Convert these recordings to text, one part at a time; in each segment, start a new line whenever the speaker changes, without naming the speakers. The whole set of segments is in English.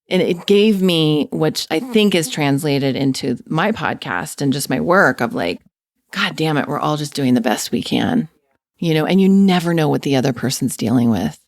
And it gave me, which I think is translated into my podcast and just my work of like, God damn it, we're all just doing the best we can, and you never know what the other person's dealing with.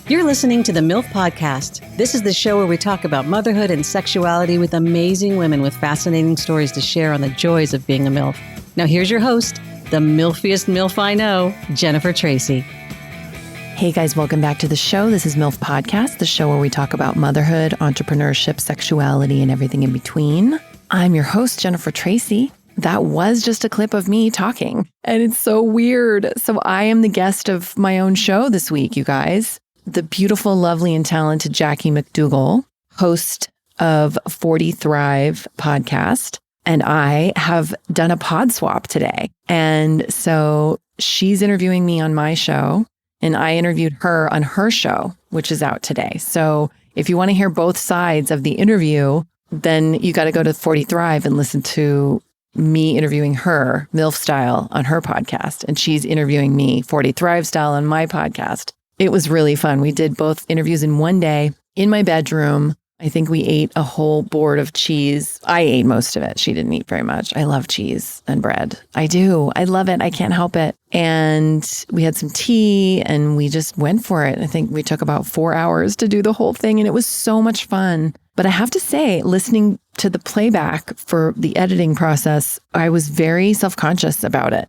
You're listening to the MILF Podcast. This is the show where we talk about motherhood and sexuality with amazing women with fascinating stories to share on the joys of being a MILF. Now here's your host, the MILFiest MILF I know, Jennifer Tracy.
Hey guys, welcome back to the show. This is MILF Podcast, the show where we talk about motherhood, entrepreneurship, sexuality, and everything in between. I'm your host, Jennifer Tracy. That was just a clip of me talking, and it's so weird. So I am the guest of my own show this week, you guys. The beautiful, lovely, and talented Jackie MacDougall, host of 40 Thrive podcast. And I have done a pod swap today. And so she's interviewing me on my show, and I interviewed her on her show, which is out today. So if you want to hear both sides of the interview, then you got to go to 40 Thrive and listen to me interviewing her, MILF style, on her podcast. And she's interviewing me, 40 Thrive style, on my podcast. It was really fun. We did both interviews in one day in my bedroom. I think we ate a whole board of cheese. I ate most of it. She didn't eat very much. I love cheese and bread. I do. I love it. I can't help it. And we had some tea and we just went for it. I think we took about 4 hours to do the whole thing, and it was so much fun. But I have to say, listening to the playback for the editing process, I was very self-conscious about it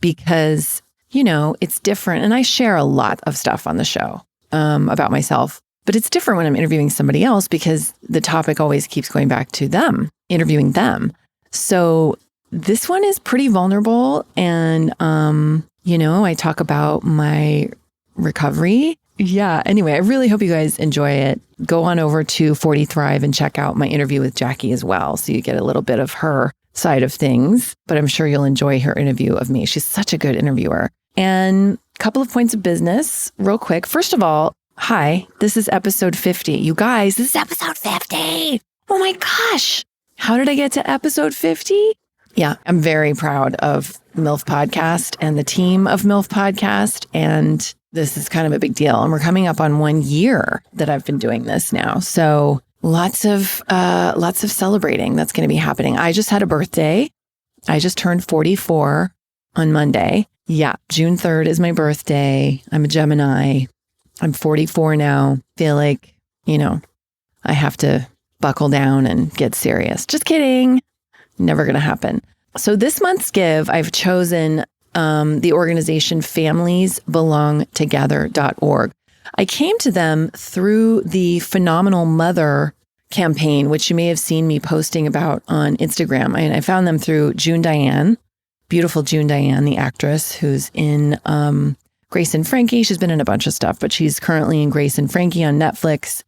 because it's different. And I share a lot of stuff on the show about myself, but it's different when I'm interviewing somebody else because the topic always keeps going back to them, interviewing them. So this one is pretty vulnerable. And, I talk about my recovery. Yeah. Anyway, I really hope you guys enjoy it. Go on over to 40 Thrive and check out my interview with Jackie as well. So you get a little bit of her side of things, but I'm sure you'll enjoy her interview of me. She's such a good interviewer. And a couple of points of business real quick. First of all, hi, this is episode 50. You guys, this is episode 50. Oh my gosh. How did I get to episode 50? Yeah, I'm very proud of MILF Podcast and the team of MILF Podcast. And this is kind of a big deal. And we're coming up on 1 year that I've been doing this now. So lots of celebrating that's going to be happening. I just had a birthday. I just turned 44 on Monday. Yeah, June 3rd is my birthday. I'm a Gemini. I'm 44 now. Feel like, I have to buckle down and get serious. Just kidding. Never going to happen. So this month's give, I've chosen the organization familiesbelongtogether.org. I came to them through the Phenomenal Mother campaign, which you may have seen me posting about on Instagram. And I found them through June Diane. Beautiful June Diane, the actress who's in Grace and Frankie. She's been in a bunch of stuff, but she's currently in Grace and Frankie on Netflix.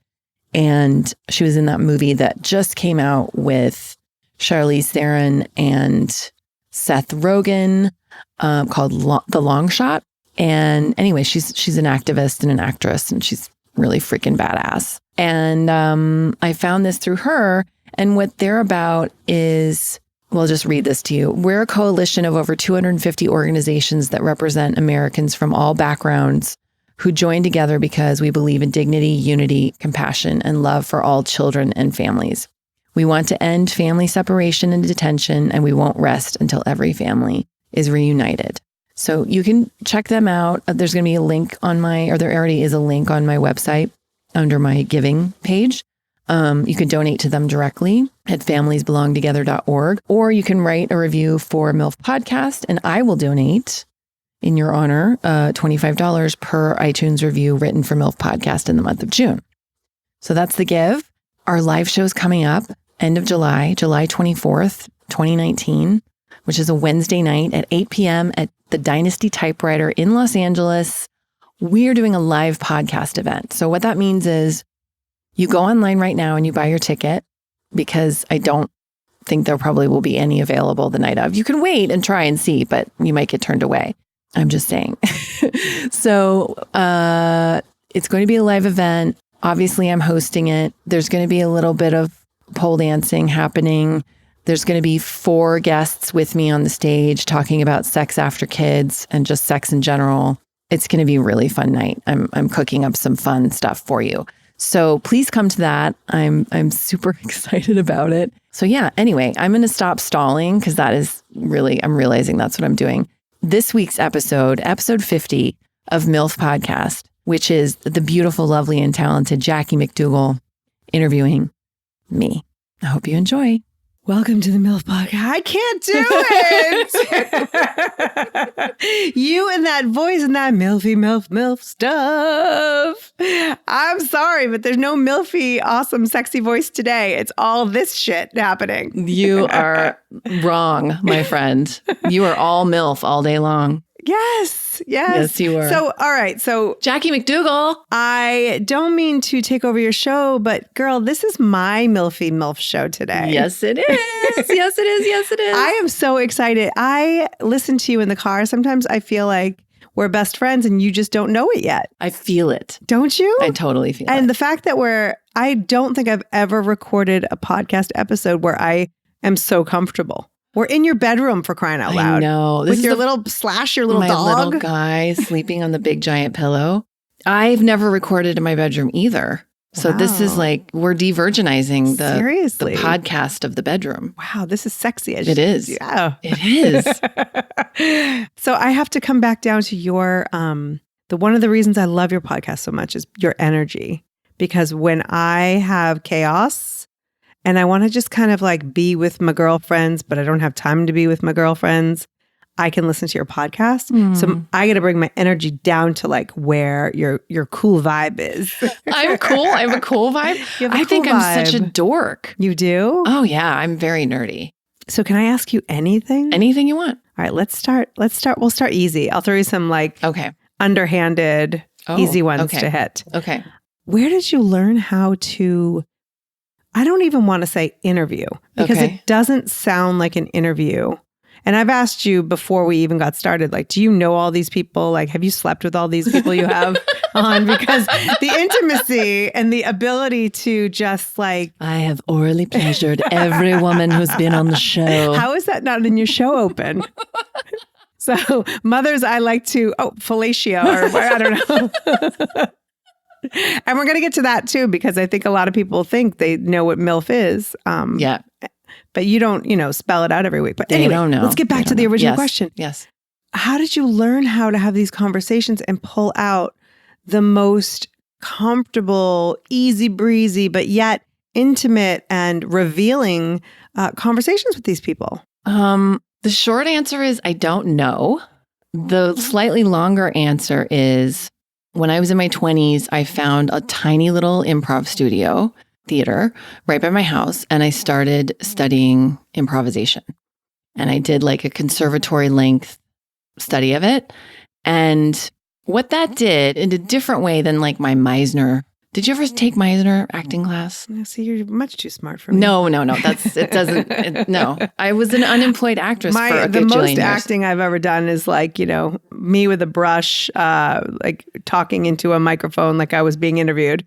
And she was in that movie that just came out with Charlize Theron and Seth Rogen called The Long Shot. And anyway, she's an activist and an actress, and she's really freaking badass. And I found this through her. And what they're about is... Well, I'll just read this to you. We're a coalition of over 250 organizations that represent Americans from all backgrounds who join together because we believe in dignity, unity, compassion, and love for all children and families. We want to end family separation and detention, and we won't rest until every family is reunited. So you can check them out. There's going to be a link there already is a link on my website under my giving page. You can donate to them directly at familiesbelongtogether.org, or you can write a review for MILF Podcast, and I will donate in your honor $25 per iTunes review written for MILF Podcast in the month of June. So that's the give. Our live show's coming up end of July 24th, 2019, which is a Wednesday night at 8 p.m. at the Dynasty Typewriter in Los Angeles. We are doing a live podcast event. So what that means is you go online right now and you buy your ticket, because I don't think there probably will be any available the night of. You can wait and try and see, but you might get turned away. I'm just saying. So it's going to be a live event. Obviously, I'm hosting it. There's going to be a little bit of pole dancing happening. There's going to be 4 guests with me on the stage talking about sex after kids and just sex in general. It's going to be a really fun night. I'm cooking up some fun stuff for you. So please come to that. I'm super excited about it. So yeah, anyway, I'm going to stop stalling because that is really, I'm realizing that's what I'm doing. This week's episode 50 of MILF Podcast, which is the beautiful, lovely, and talented Jackie MacDougall interviewing me. I hope you enjoy.
Welcome to the MILF Podcast. I can't do it. You and that voice and that MILF stuff. I'm sorry, but there's no MILFy, awesome, sexy voice today. It's all this shit happening.
You are wrong, my friend. You are all MILF all day long.
Yes,
you are.
So, all right. So,
Jackie MacDougall.
I don't mean to take over your show, but girl, this is my MILF show today.
Yes, it is. Yes, it is. Yes, it is.
I am so excited. I listen to you in the car. Sometimes I feel like we're best friends and you just don't know it yet.
I feel it.
Don't you?
I totally feel it.
And the fact that I don't think I've ever recorded a podcast episode where I am so comfortable. We're in your bedroom, for crying out loud.
I know.
With your little Slash, your little dog.
My little guy sleeping on the big giant pillow. I've never recorded in my bedroom either. So this is like, we're de-virginizing the podcast of the bedroom.
Wow, this is sexy.
It is.
Yeah.
It is.
So I have to come back down to your, one of the reasons I love your podcast so much is your energy. Because when I have chaos, and I want to just kind of like be with my girlfriends, but I don't have time to be with my girlfriends, I can listen to your podcast. So I got to bring my energy down to like where your cool vibe is.
I'm cool. I have a cool vibe. I think I'm such a dork.
You do?
Oh yeah, I'm very nerdy.
So can I ask you anything?
Anything you want.
All right, let's start. We'll start easy. I'll throw you some like underhanded, easy ones to hit.
Okay.
Where did you learn how to, I don't even want to say interview because it doesn't sound like an interview. And I've asked you before we even got started, like, do you know all these people? Like, have you slept with all these people you have on? Because the intimacy and the ability to just like...
I have orally pleasured every woman who's been on the show.
How is that not in your show open? So mothers, I like to, fellatio or I don't know. And we're going to get to that too, because I think a lot of people think they know what MILF is.
Yeah.
But you don't, spell it out every week. But
they
anyway,
don't know.
Let's get back to the original question.
Yes.
How did you learn how to have these conversations and pull out the most comfortable, easy breezy, but yet intimate and revealing conversations with these people?
The short answer is I don't know. The slightly longer answer is when I was in my 20s, I found a tiny little improv studio theater right by my house, and I started studying improvisation. And I did like a conservatory length study of it. And what that did in a different way than like my Meisner. Did you ever take Meisner acting class?
See, you're much too smart for me.
No. No. I was an unemployed actress for a good
the most
years.
acting I've ever done is like, me with a brush, like talking into a microphone like I was being interviewed.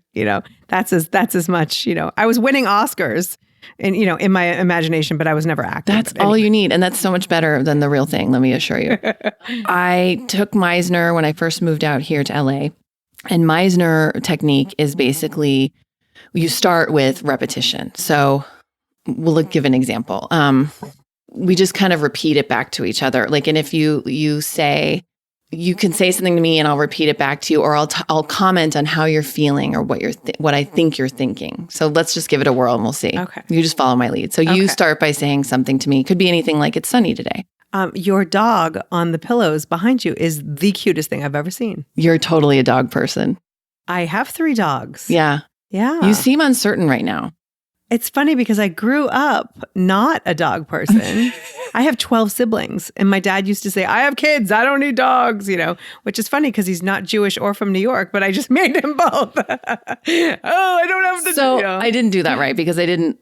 That's as much, I was winning Oscars and, in my imagination, but I was never acting.
That's all you need. And that's so much better than the real thing, let me assure you. I took Meisner when I first moved out here to LA. And Meisner technique is basically you start with repetition. So we'll give an example. We just kind of repeat it back to each other. Like, and if you say, you can say something to me and I'll repeat it back to you, or I'll comment on how you're feeling or what I think you're thinking. So let's just give it a whirl and we'll see.
Okay.
You just follow my lead. So you start by saying something to me. It could be anything like, it's sunny today.
Your dog on the pillows behind you is the cutest thing I've ever seen.
You're totally a dog person.
I have 3 dogs.
Yeah.
Yeah.
You seem uncertain right now.
It's funny because I grew up not a dog person. I have 12 siblings. And my dad used to say, I have kids. I don't need dogs, which is funny because he's not Jewish or from New York, but I just made him both. I don't have to.
So I didn't do that right because I didn't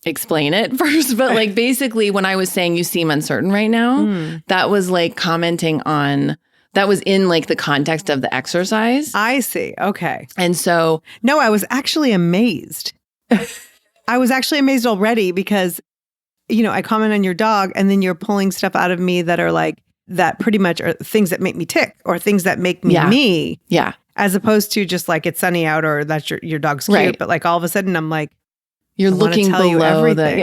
explain it first. But basically when I was saying you seem uncertain right now, that was commenting on, that was in the context of the exercise.
I see. Okay.
And so.
No, I was actually amazed. I was actually amazed already because
I comment on your dog and then you're pulling stuff out of me that are like, that pretty much are things that make me tick or things that make me me.
Yeah.
As opposed to just like it's sunny out or that's your dog's cute.
Right.
But like all of a sudden I'm like,
you're looking
tell you everything.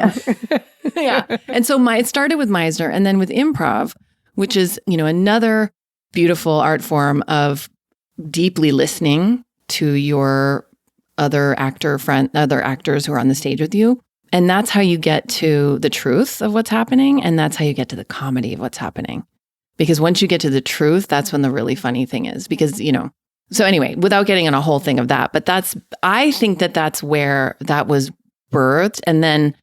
Yeah. And so it started with Meisner and then with improv, which is, another beautiful art form of deeply listening to your other actors who are on the stage with you. And that's how you get to the truth of what's happening. And that's how you get to the comedy of what's happening. Because once you get to the truth, that's when the really funny thing is. Because, so anyway, without getting on a whole thing of that, but I think that's where that was birthed. And then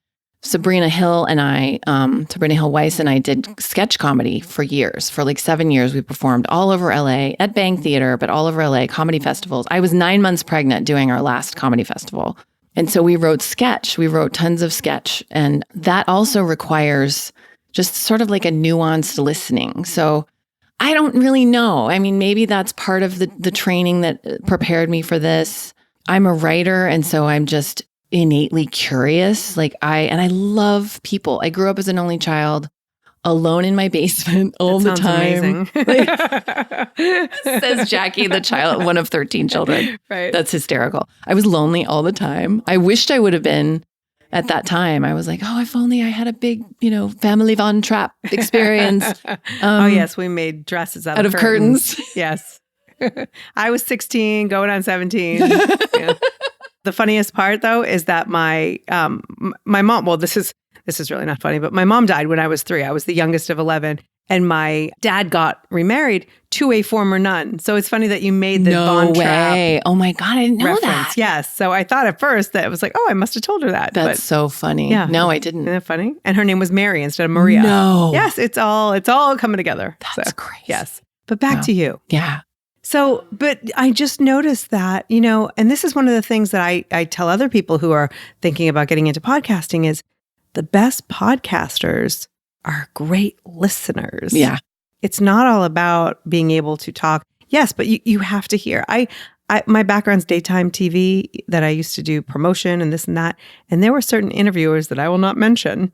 Sabrina Hill Weiss and I did sketch comedy for years. For like 7 years, we performed all over LA at Bang Theater, but all over LA, comedy festivals. I was 9 months pregnant doing our last comedy festival. And so we wrote sketch. We wrote tons of sketch. And that also requires just sort of like a nuanced listening. So I don't really know. I mean, maybe that's part of the training that prepared me for this. I'm a writer, and so I'm just innately curious. I love people. I grew up as an only child, alone in my basement all the time.
Amazing.
Says Jackie, the child, one of 13 children.
Right.
That's hysterical. I was lonely all the time. I wished I would have been at that time. I was like, oh, if only I had a big, family Von Trapp experience.
Oh, yes. We made dresses out of
curtains.
Yes. I was 16, going on 17. Yeah. The funniest part, though, is that my mom, well, this is really not funny, but my mom died when I was 3. I was the youngest of 11. And my dad got remarried to a former nun. So it's funny that you made the Von Trapp.
Oh my God, I didn't know
reference.
that.
Yes. So I thought at first that it was like, oh, I must have told her that.
That's so funny.
Yeah.
No, I didn't.
Isn't that funny? And her name was Mary instead of Maria.
No.
Yes, it's all coming together.
That's crazy.
Yes. But back to you.
Yeah.
So, but I just noticed that, and this is one of the things that I tell other people who are thinking about getting into podcasting is the best podcasters are great listeners.
Yeah.
It's not all about being able to talk. Yes, but you have to hear. My background's daytime TV that I used to do promotion and this and that. And there were certain interviewers that I will not mention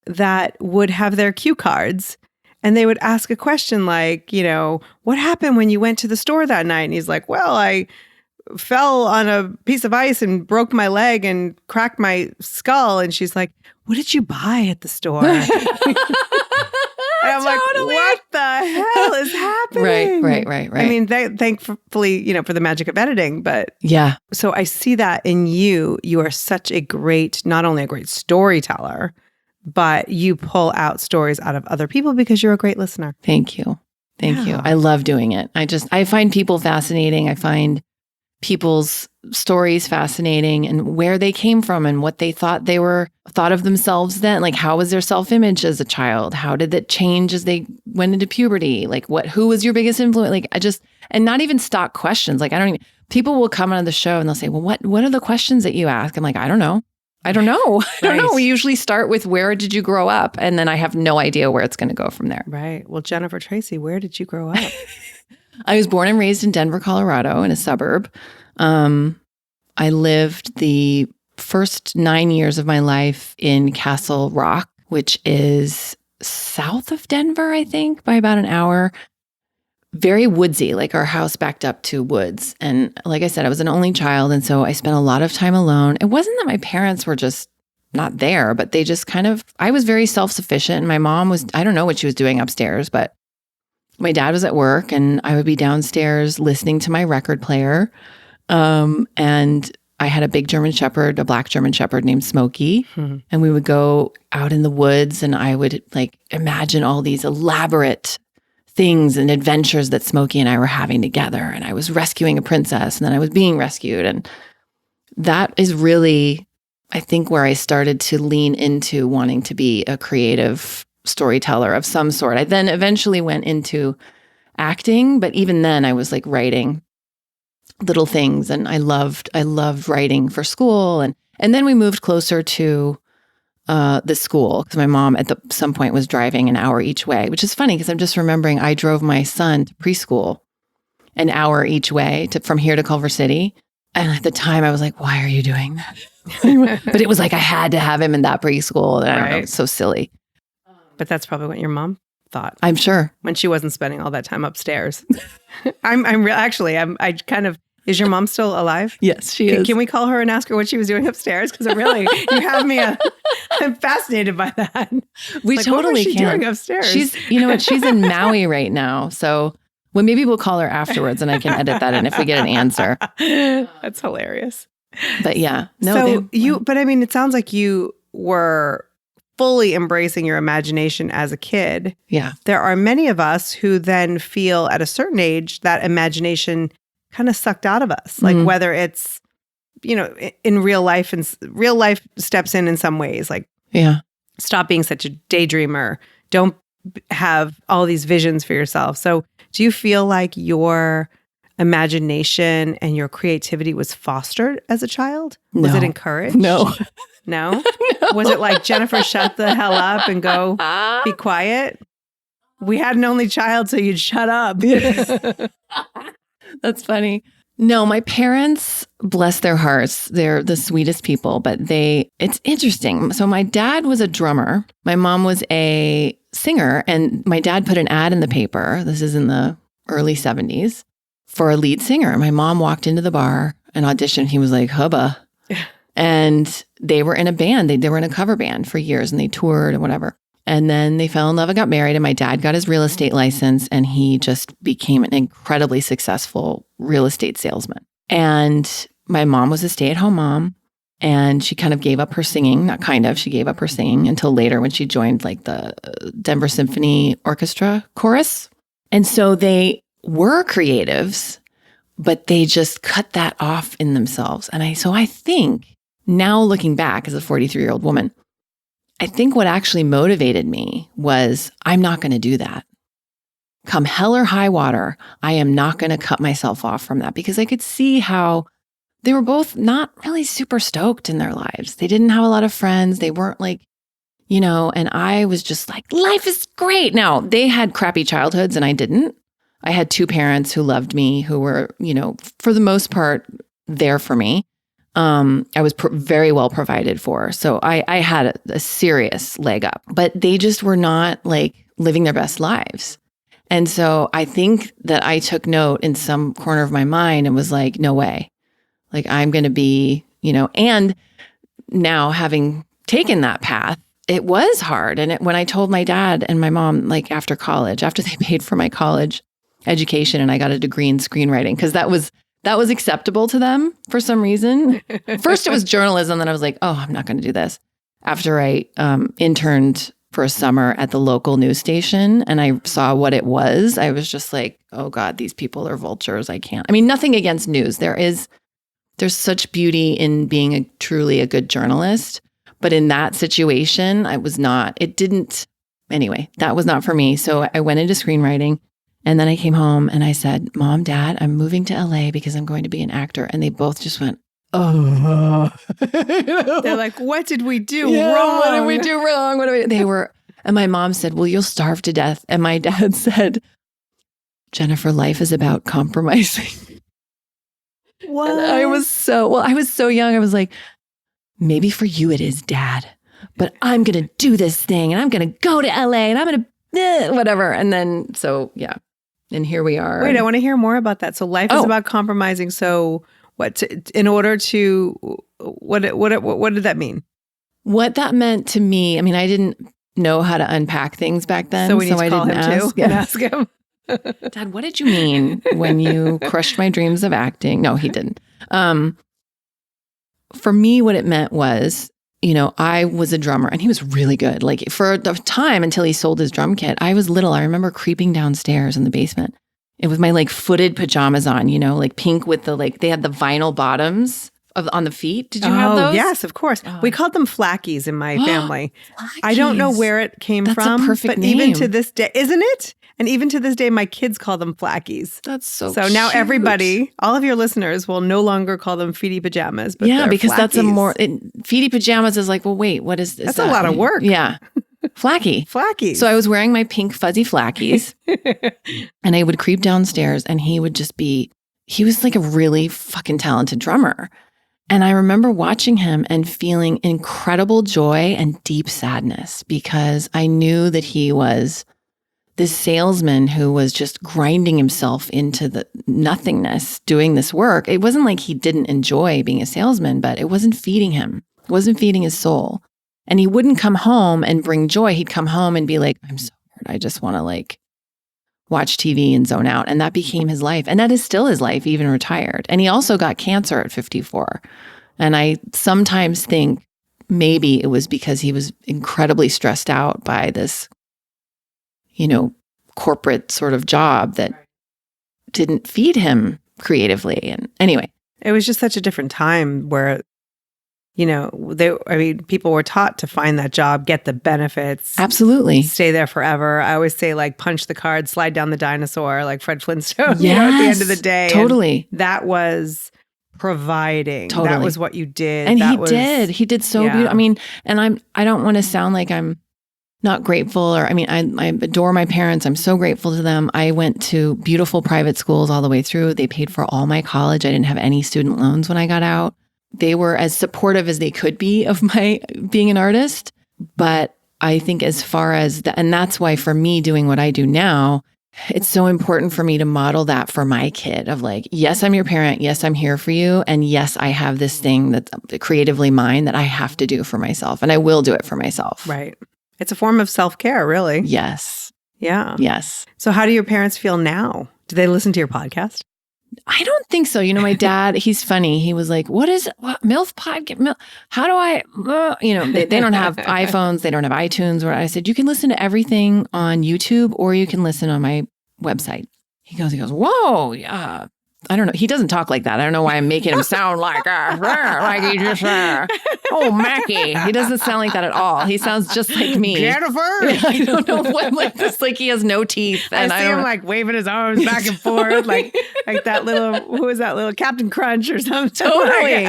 that would have their cue cards and they would ask a question like, what happened when you went to the store that night? And he's like, well, I fell on a piece of ice and broke my leg and cracked my skull. And she's like, what did you buy at the store? And I'm like, what the hell is happening?
Right.
I mean, thankfully, for the magic of editing, but
yeah.
So I see that in you. You are such a not only a great storyteller, but you pull out stories out of other people because you're a great listener.
Thank you. I love doing it. I find people fascinating. I find people's stories fascinating and where they came from and what they thought of themselves then. Like, how was their self-image as a child? How did that change as they went into puberty? Like, who was your biggest influence? Like, and not even stock questions. Like, people will come on the show and they'll say, well, what are the questions that you ask? I'm like, I don't know. I don't know. We usually start with where did you grow up? And then I have no idea where it's going to go from there.
Right. Well, Jennifer Tracy, where did you grow up?
I was born and raised in Denver, Colorado, in a suburb. I lived the first 9 years of my life in Castle Rock, which is south of Denver, I think, by about an hour. Very woodsy, like our house backed up to woods. And like I said, I was an only child. And so I spent a lot of time alone. It wasn't that my parents were just not there, but they just I was very self-sufficient. And my mom I don't know what she was doing upstairs, but my dad was at work and I would be downstairs listening to my record player. And I had a big German Shepherd, a black German Shepherd named Smokey. Mm-hmm. And we would go out in the woods and I would imagine all these elaborate things and adventures that Smokey and I were having together. And I was rescuing a princess and then I was being rescued. And that is really, I think, where I started to lean into wanting to be a creative storyteller of some sort. I then eventually went into acting, but even then I was writing little things and I loved writing for school. And then we moved closer to the school because my mom at some point was driving an hour each way, which is funny because I'm just remembering I drove my son to preschool an hour each way from here to Culver City. And at the time I was like, why are you doing that? But it was like I had to have him in that preschool. And I don't know, it's so silly.
But that's probably what your mom thought.
I'm sure.
When she wasn't spending all that time upstairs. I kind of, is your mom still alive?
Yes, she is.
Can we call her and ask her what she was doing upstairs? Because you have me, I'm fascinated by that.
We totally
what was she
can.
doing upstairs?
She's in Maui right now. So maybe we'll call her afterwards and I can edit that in if we get an answer.
That's hilarious.
But yeah.
But I mean, it sounds like you were fully embracing your imagination as a kid.
Yeah.
There are many of us who then feel at a certain age that imagination kind of sucked out of us. Like whether it's, in real life, and real life steps in some ways, like stop being such a daydreamer. Don't have all these visions for yourself. So do you feel like your imagination and your creativity was fostered as a child?
No.
Was it encouraged?
No.
No?
No.
Was it like, Jennifer, shut the hell up and go be quiet? We had an only child, so you'd shut up.
That's funny. No, my parents, bless their hearts, they're the sweetest people, but it's interesting. So my dad was a drummer. My mom was a singer, and my dad put an ad in the paper. This is in the early 70s for a lead singer. My mom walked into the bar and auditioned. He was like, hubba. And they were in a band. They were in a cover band for years and they toured and whatever. And then they fell in love and got married. And my dad got his real estate license and he just became an incredibly successful real estate salesman. And my mom was a stay-at-home mom and she kind of gave up her singing. She gave up her singing until later when she joined like the Denver Symphony Orchestra chorus. And so they were creatives, but they just cut that off in themselves. And I think now looking back as a 43-year-old woman, I think what actually motivated me was I'm not going to do that. Come hell or high water, I am not going to cut myself off from that because I could see how they were both not really super stoked in their lives. They didn't have a lot of friends. They weren't like, and I was just like, life is great. Now, they had crappy childhoods and I didn't. I had two parents who loved me, who were, for the most part, there for me. I was very well provided for. So I had a serious leg up, but they just were not like living their best lives. And so I think that I took note in some corner of my mind and was like, no way. Like I'm going to be, and now having taken that path, it was hard. And when I told my dad and my mom, like after they paid for my college education and I got a degree in screenwriting, because that was acceptable to them for some reason. First it was journalism. Then I was like, oh, I'm not going to do this. After I interned for a summer at the local news station and I saw what it was, I was just like, oh God, these people are vultures. I can't. I mean, nothing against news. There's such beauty in being truly a good journalist. But in that situation, anyway, that was not for me. So I went into screenwriting. And then I came home and I said, Mom, Dad, I'm moving to LA because I'm going to be an actor. And they both just went, oh.
They're like, what did we do wrong?
What did we do wrong? And my mom said, well, you'll starve to death. And my dad said, Jennifer, life is about compromising.
What?
And I was so young. I was like, maybe for you it is, Dad, but I'm going to do this thing and I'm going to go to LA and I'm going to whatever. And then, so yeah. And here we are.
Wait, I want to hear more about that. So life is about compromising. So what did that mean?
What that meant to me, I mean, I didn't know how to unpack things back then.
So we need to call him too and ask him.
Dad, what did you mean when you crushed my dreams of acting? No, he didn't. For me, what it meant was, I was a drummer and he was really good. Like for the time until he sold his drum kit, I was little. I remember creeping downstairs in the basement. It was my like footed pajamas on, like pink with the, like they had the vinyl bottoms on the feet. Did you have those?
Yes, of course. We called them flackies in my family. I don't know where it came from.
That's a perfect name.
Even to this day, isn't it? And even to this day, my kids call them flackies.
That's so
cute. Now everybody, all of your listeners will no longer call them feety pajamas. But
yeah, because
flackies.
That's a more, feety pajamas is like, well, wait, what is this?
That's a lot of work.
Yeah. Flacky.
Flackies.
So I was wearing my pink fuzzy flackies and I would creep downstairs and he was like a really fucking talented drummer. And I remember watching him and feeling incredible joy and deep sadness because I knew that he was this salesman who was just grinding himself into the nothingness doing this work. It wasn't like he didn't enjoy being a salesman, but it wasn't feeding him. It wasn't feeding his soul. And he wouldn't come home and bring joy. He'd come home and be like, I'm so bored. I just want to like watch TV and zone out. And that became his life. And that is still his life, even retired. And he also got cancer at 54. And I sometimes think maybe it was because he was incredibly stressed out by this, corporate sort of job that didn't feed him creatively. And anyway.
It was just such a different time where, people were taught to find that job, get the benefits.
Absolutely.
Stay there forever. I always say like punch the card, slide down the dinosaur, like Fred Flintstone,
Yes,
at the end of the day.
Totally.
And that was providing.
Totally.
That was what you did.
And he did so beautiful. I mean, and I don't want to sound like I'm not grateful I adore my parents. I'm so grateful to them. I went to beautiful private schools all the way through. They paid for all my college. I didn't have any student loans when I got out. They were as supportive as they could be of my being an artist. But I think as far as and that's why for me doing what I do now, it's so important for me to model that for my kid of like, yes, I'm your parent. Yes, I'm here for you. And yes, I have this thing that's creatively mine that I have to do for myself. And I will do it for myself.
Right. It's a form of self-care, really.
Yes.
Yeah.
Yes.
So how do your parents feel now? Do they listen to your podcast?
I don't think so. My dad, he's funny. He was like, what MILF Podcast? How do I, they don't have iPhones. They don't have iTunes. Where I said, you can listen to everything on YouTube or you can listen on my website. He goes, whoa, yeah. I don't know. He doesn't talk like that. I don't know why I'm making him sound like he just, oh, Mackie. He doesn't sound like that at all. He sounds just like me.
Jennifer.
I don't know what, like this, like he has no teeth. And
I see him like waving his arms back and forth, like that little, who is that little Captain Crunch or something?
Totally.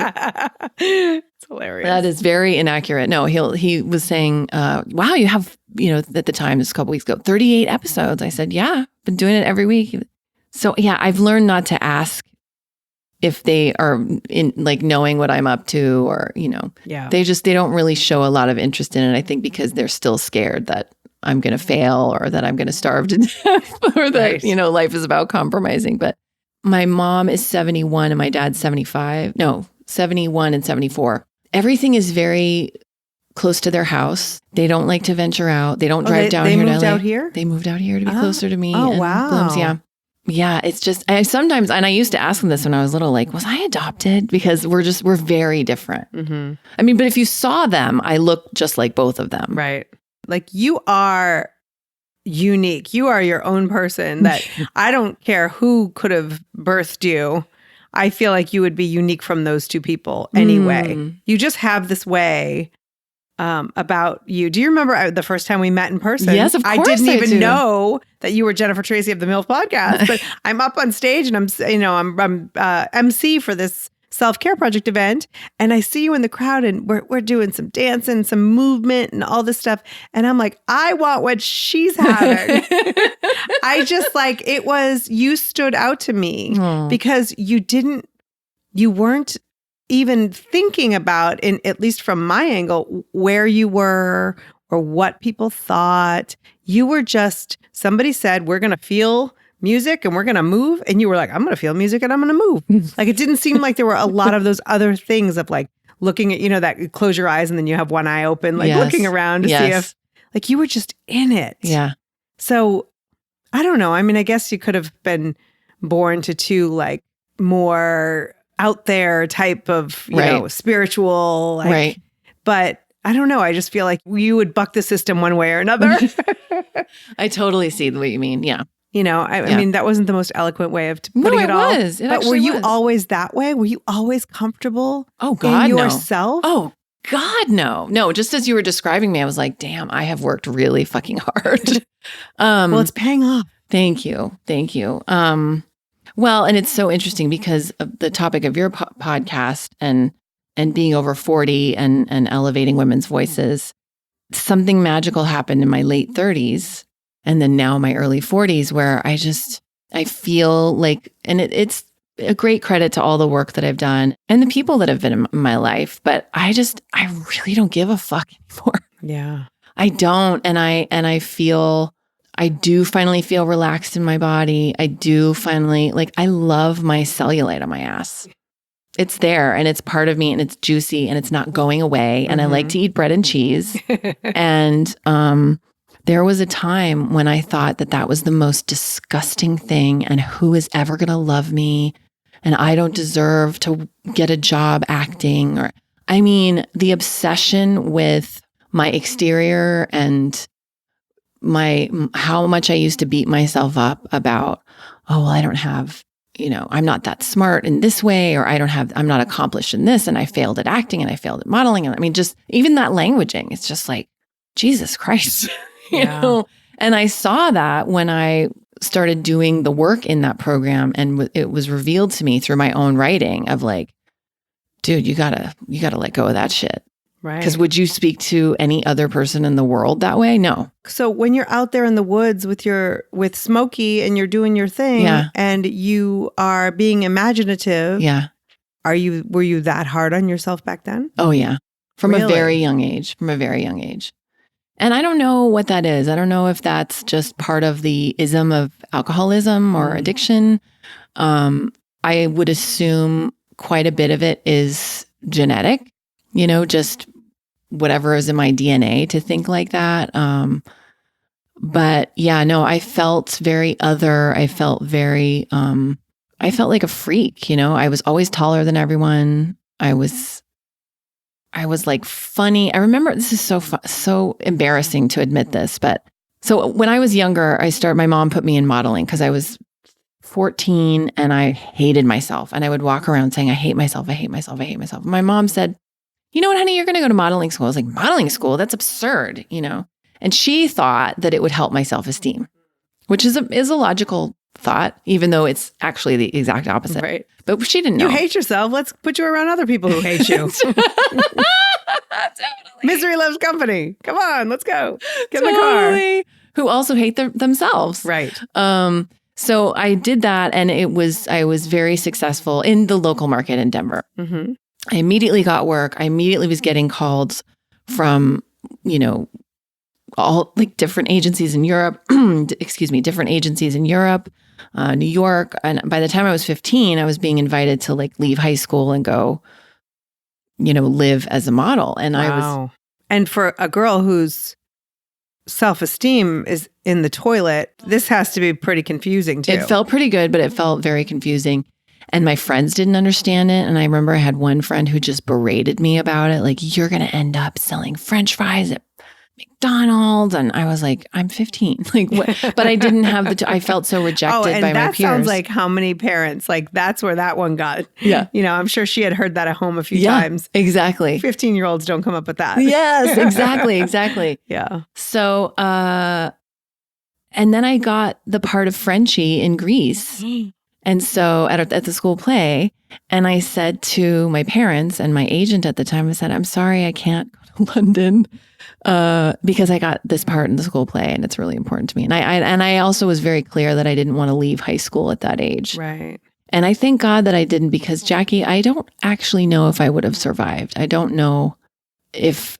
It's hilarious.
That is very inaccurate. No, he was saying, wow, you have, at the time, this a couple weeks ago, 38 episodes. I said, yeah, been doing it every week. So yeah, I've learned not to ask if they are in like knowing what I'm up to or, they don't really show a lot of interest in it. I think because they're still scared that I'm going to fail or that I'm going to starve to death or that, life is about compromising. But my mom is 71 and my dad's 71 and 74. Everything is very close to their house. They don't like to venture out. They don't drive down here to LA. They moved out here? They moved out here to be closer to me.
Oh, wow.
Blooms, yeah. Yeah, it's just, I sometimes, and I used to ask them this when I was little, like, was I adopted? Because we're very different. Mm-hmm. I mean, but if you saw them, I look just like both of them.
Right. Like you are unique. You are your own person that I don't care who could have birthed you. I feel like you would be unique from those two people anyway. You just have this way about you. Do you remember the first time we met in person?
Yes, of course.
I didn't even know that you were Jennifer Tracy of the MILF Podcast, but I'm up on stage and I'm MC for this self-care project event, and I see you in the crowd, and we're doing some dancing, some movement, and all this stuff, and I'm like, I want what she's having. I just like it was you stood out to me because you weren't even thinking about, at least from my angle, where you were or what people thought. You were just, somebody said, we're going to feel music and we're going to move. And you were like, I'm going to feel music and I'm going to move. Like, it didn't seem like there were a lot of those other things of like looking at, that you close your eyes and then you have one eye open, like looking around to see if, like, you were just in it.
Yeah.
So I don't know. I mean, I guess you could have been born to two like more out there type of, you know, spiritual, like,
right.
But I don't know. I just feel like you would buck the system one way or another.
I totally see what you mean. Yeah.
I mean, that wasn't the most eloquent way of putting it all.
Was. It
but were you
was.
always that way? Were you always comfortable
in
yourself?
Oh, God, no. No, just as you were describing me, I was like, damn, I have worked really fucking hard.
Well, it's paying off.
Thank you. Thank you. Well, and it's so interesting because of the topic of your podcast and being over 40 and elevating women's voices, something magical happened in my late 30s – and then now my early 40s where I feel like, and it's a great credit to all the work that I've done and the people that have been in my life. But I really don't give a fuck anymore.
Yeah.
I don't. And I do finally feel relaxed in my body. I do finally, I love my cellulite on my ass. It's there and it's part of me and it's juicy and it's not going away. And I like to eat bread and cheese. And there was a time when I thought that was the most disgusting thing and who is ever going to love me? And I don't deserve to get a job acting. The obsession with my exterior and how much I used to beat myself up about, I don't have, I'm not that smart in this way, or I'm not accomplished in this, and I failed at acting and I failed at modeling. And just even that languaging, it's just like, Jesus Christ, you know? And I saw that when I started doing the work in that program, and it was revealed to me through my own writing of dude, you gotta let go of that shit.
Right.
Because would you speak to any other person in the world that way? No.
So when you're out there in the woods with Smokey and you're doing your thing and you are being imaginative.
Yeah.
Were you that hard on yourself back then?
Oh yeah. From
Really?
a very young age. And I don't know what that is. I don't know if that's just part of the ism of alcoholism or addiction. I would assume quite a bit of it is genetic, just whatever is in my DNA to think like that. But yeah, no, I felt very other. I felt very, I felt like a freak, I was always taller than everyone. I was funny. I remember, this is so embarrassing to admit this, but so when I was younger, my mom put me in modeling because I was 14 and I hated myself. And I would walk around saying, I hate myself. I hate myself. I hate myself. My mom said, you know what, honey, you're going to go to modeling school. I was like, modeling school? That's absurd, And she thought that it would help my self-esteem, which is a logical thought, even though it's actually the exact opposite.
Right.
But she didn't know.
You hate yourself. Let's put you around other people who hate you.
Totally.
Misery loves company. Come on, let's go. Get in the car.
Who also hate themselves.
Right.
So I did that, and I was very successful in the local market in Denver.
Mm-hmm.
I immediately got work. I immediately was getting calls from, all different agencies in Europe, different agencies in Europe, New York. And by the time I was 15, I was being invited to leave high school and go, live as a model. And
wow. And for a girl whose self-esteem is in the toilet, this has to be pretty confusing too.
It felt pretty good, but it felt very confusing. And my friends didn't understand it. And I remember I had one friend who just berated me about it. You're going to end up selling French fries at McDonald's. And I was like, I'm 15. But I didn't have I felt so rejected by my peers.
And that sounds like how many parents, that's where that one got.
Yeah.
I'm sure she had heard that at home a few times.
Exactly.
15-year-olds don't come up with that.
Yes, exactly.
Yeah.
So, and then I got the part of Frenchie in Greece. And so at the school play, and I said to my parents and my agent at the time, I said, I'm sorry, I can't go to London because I got this part in the school play and it's really important to me. And I also was very clear that I didn't want to leave high school at that age.
Right.
And I thank God that I didn't, because Jackie, I don't actually know if I would have survived. I don't know if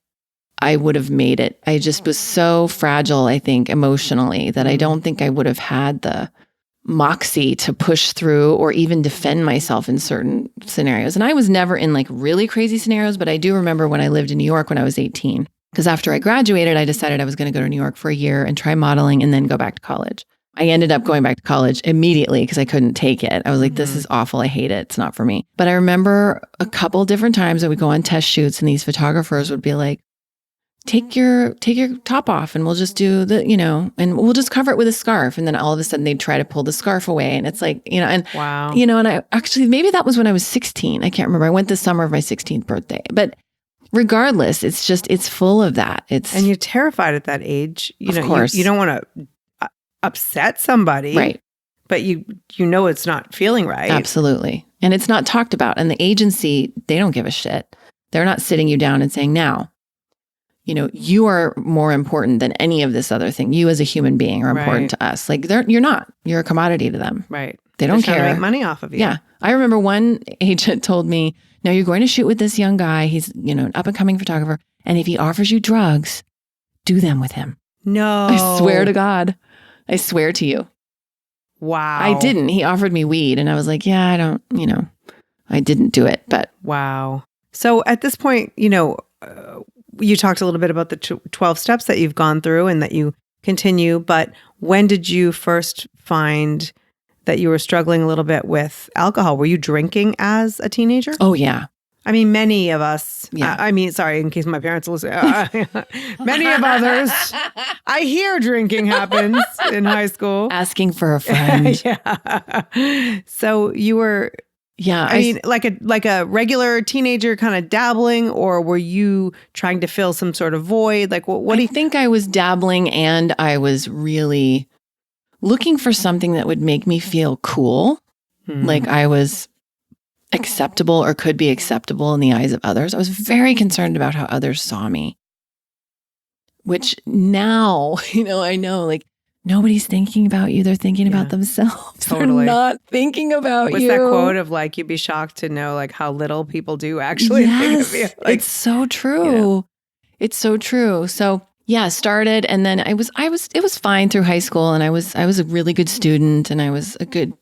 I would have made it. I just was so fragile, I think, emotionally, that I don't think I would have had the moxie to push through or even defend myself in certain scenarios. And I was never in really crazy scenarios, but I do remember when I lived in New York when I was 18, because after I graduated, I decided I was going to go to New York for a year and try modeling and then go back to college. I ended up going back to college immediately because I couldn't take it. I was like, this is awful. I hate it. It's not for me. But I remember a couple different times that we go on test shoots and these photographers would be like, take your top off and we'll just do and we'll just cover it with a scarf. And then all of a sudden they'd try to pull the scarf away. And it's and
wow.
And I actually, maybe that was when I was 16. I can't remember. I went the summer of my 16th birthday, but regardless, it's full of that.
And you're terrified at that age.
Of course.
You don't want to upset somebody.
Right.
But you know it's not feeling right.
Absolutely. And it's not talked about. And the agency, they don't give a shit. They're not sitting you down and saying, now, you are more important than any of this other thing. You as a human being are important to us. You're not. You're a commodity to them.
Right.
They don't
They're trying
care.
to make money off of you.
Yeah. I remember one agent told me, "No, you're going to shoot with this young guy. He's, an up and coming photographer. And if he offers you drugs, do them with him."
No.
I swear to God. I swear to you.
Wow.
I didn't. He offered me weed and I was like, yeah, I don't, I didn't do it. But
wow. So at this point, you talked a little bit about the 12 steps that you've gone through and that you continue, but when did you first find that you were struggling a little bit with alcohol? Were you drinking as a teenager?
oh, yeah.
I mean, many of us,
Yeah.
sorry, in case my parents listen, many of others, I hear drinking happens in high school.
Asking for a friend.
Yeah. So you were,
Yeah.
I mean, like a regular teenager kind of dabbling, or were you trying to fill some sort of void? Like, what do
I
you
think I was dabbling and I was really looking for something that would make me feel cool. Like I was acceptable or could be acceptable in the eyes of others. I was very concerned about how others saw me, which now, I know like nobody's thinking about you. They're thinking about themselves.
Totally.
They're not thinking about
What's
you.
that quote of like, you'd be shocked to know like how little people do actually think of you?
Yes,
Like,
it's so true. It's so true. So yeah, started and then it was fine through high school and I was a really good student and I was a good,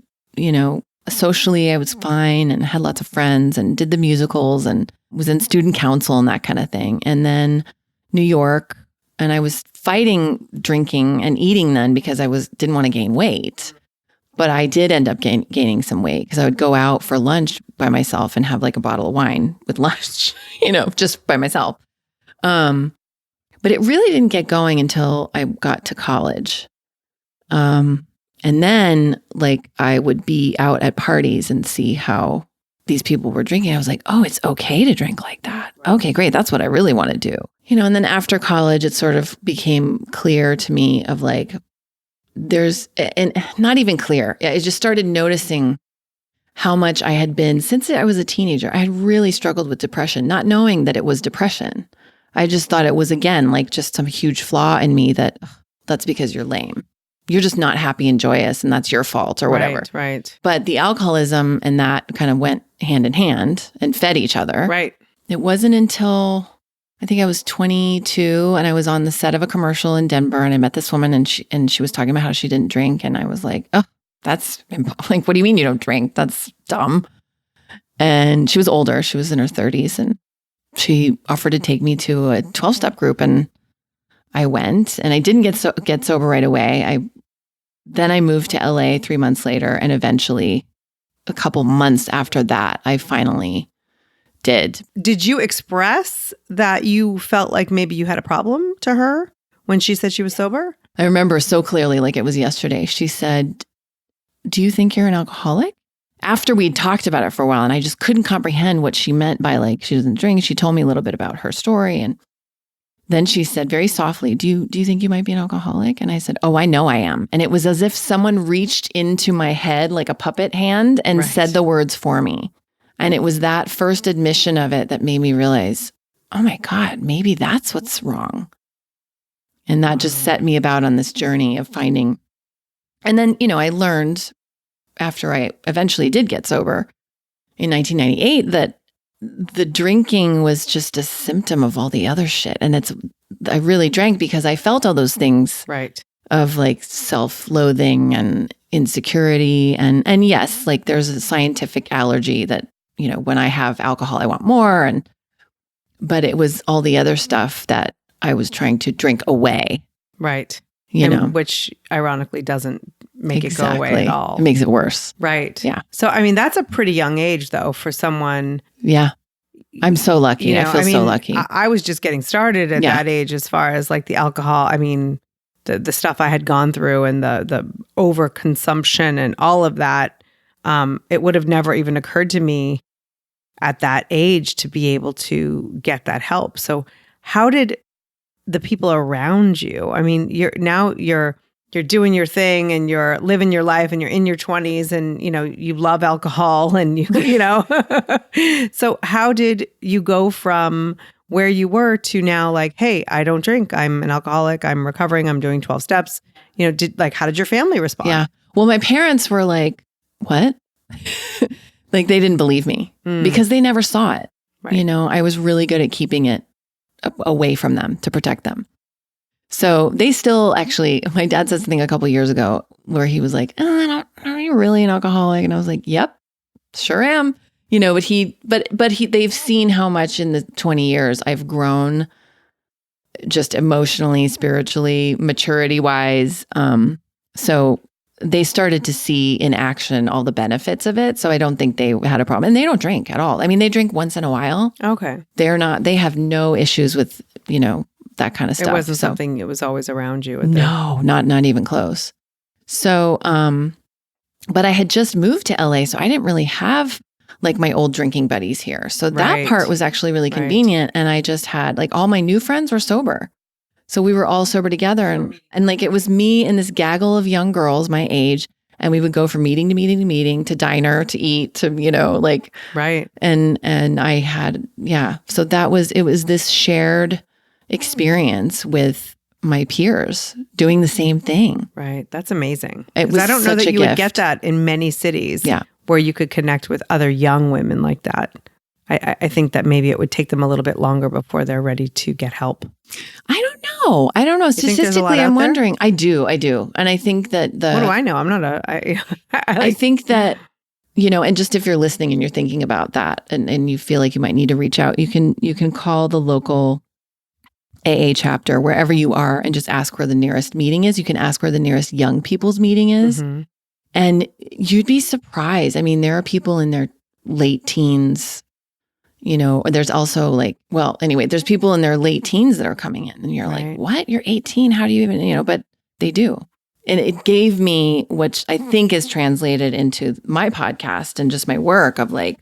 socially I was fine and had lots of friends and did the musicals and was in student council and that kind of thing. And then New York, and I was fighting drinking and eating then because I didn't want to gain weight. But I did end up gaining some weight because I would go out for lunch by myself and have like a bottle of wine with lunch, just by myself. But it really didn't get going until I got to college. And then like I would be out at parties and see how these people were drinking. I was like, oh, it's okay to drink like that. Okay, great. That's what I really want to do. And then after college, it sort of became clear to me of like, and not even clear. I just started noticing how much I had been, since I was a teenager, I had really struggled with depression, not knowing that it was depression. I just thought it was, again, like just some huge flaw in me that's because you're lame. You're just not happy and joyous and that's your fault or whatever.
Right.
But the alcoholism and that kind of went hand in hand and fed each other.
Right.
It wasn't until I think I was 22 and I was on the set of a commercial in Denver and I met this woman and she was talking about how she didn't drink. And I was like, oh, that's like, what do you mean you don't drink? That's dumb. And she was older. She was in her 30s and she offered to take me to a 12-step group and I went and I didn't get sober right away. Then I moved to LA 3 months later and eventually a couple months after that, I finally did.
Did you express that you felt like maybe you had a problem to her when she said she was sober?
I remember so clearly, like it was yesterday. She said, "Do you think you're an alcoholic?" After we'd talked about it for a while and I just couldn't comprehend what she meant by like, she doesn't drink. She told me a little bit about her story. And then she said very softly, do you think you might be an alcoholic? And I said, oh, I know I am. And it was as if someone reached into my head like a puppet hand and said the words for me. And it was that first admission of it that made me realize, oh my God, maybe that's what's wrong. And that just set me about on this journey of finding. And then, I learned after I eventually did get sober in 1998 that the drinking was just a symptom of all the other shit. And I really drank because I felt all those things of like self-loathing and insecurity. And yes, like there's a scientific allergy that, when I have alcohol, I want more. But it was all the other stuff that I was trying to drink away.
Right. Which ironically doesn't make it go away at all.
It makes it worse.
Right.
Yeah.
So, I mean, that's a pretty young age though for someone.
Yeah. I'm so lucky. I feel so lucky.
I was just getting started at that age as far as like the alcohol. I mean, the stuff I had gone through and the overconsumption and all of that, it would have never even occurred to me at that age to be able to get that help. So how did the people around you, I mean, you're doing your thing and you're living your life and you're in your 20s and, you love alcohol and so how did you go from where you were to now like, hey, I don't drink. I'm an alcoholic. I'm recovering. I'm doing 12 steps. How did your family respond?
Yeah. Well, my parents were like, what? Like they didn't believe me because they never saw it.
Right.
You know, I was really good at keeping it away from them to protect them. So they still actually, my dad said something a couple of years ago where he was like, are you really an alcoholic? And I was like, yep, sure am. You know, but they've seen how much in the 20 years I've grown just emotionally, spiritually, maturity wise. So they started to see in action all the benefits of it. So I don't think they had a problem. And they don't drink at all. I mean, they drink once in a while.
Okay.
They have no issues with, you know, that kind of stuff.
It wasn't something, it was always around you.
No, not even close. So, but I had just moved to LA, so I didn't really have like my old drinking buddies here. So that part was actually really convenient. And I just had like all my new friends were sober. So we were all sober together and like it was me and this gaggle of young girls my age. And we would go from meeting to meeting to meeting to diner to eat to, you know, like,
right.
And I had, so it was this shared experience with my peers doing the same thing.
Right. That's amazing.
It was
I don't know that you
gift.
would get that in many cities where you could connect with other young women like that. I think that maybe it would take them a little bit longer before they're ready to get help.
I don't know. Statistically, I'm wondering. I do. And I think that
what do I know? I'm not
I think that, you know, and just if you're listening and you're thinking about that and you feel like you might need to reach out, you can call the local AA chapter wherever you are and just ask where the nearest meeting is. You can ask where the nearest young people's meeting is. Mm-hmm. And you'd be surprised. I mean, there are people in their late teens, you know, there's also like, well, anyway, there's people in their late teens that are coming in and you're like, what? You're 18? How do you even, you know, but they do. And it gave me, which I think is translated into my podcast and just my work of like,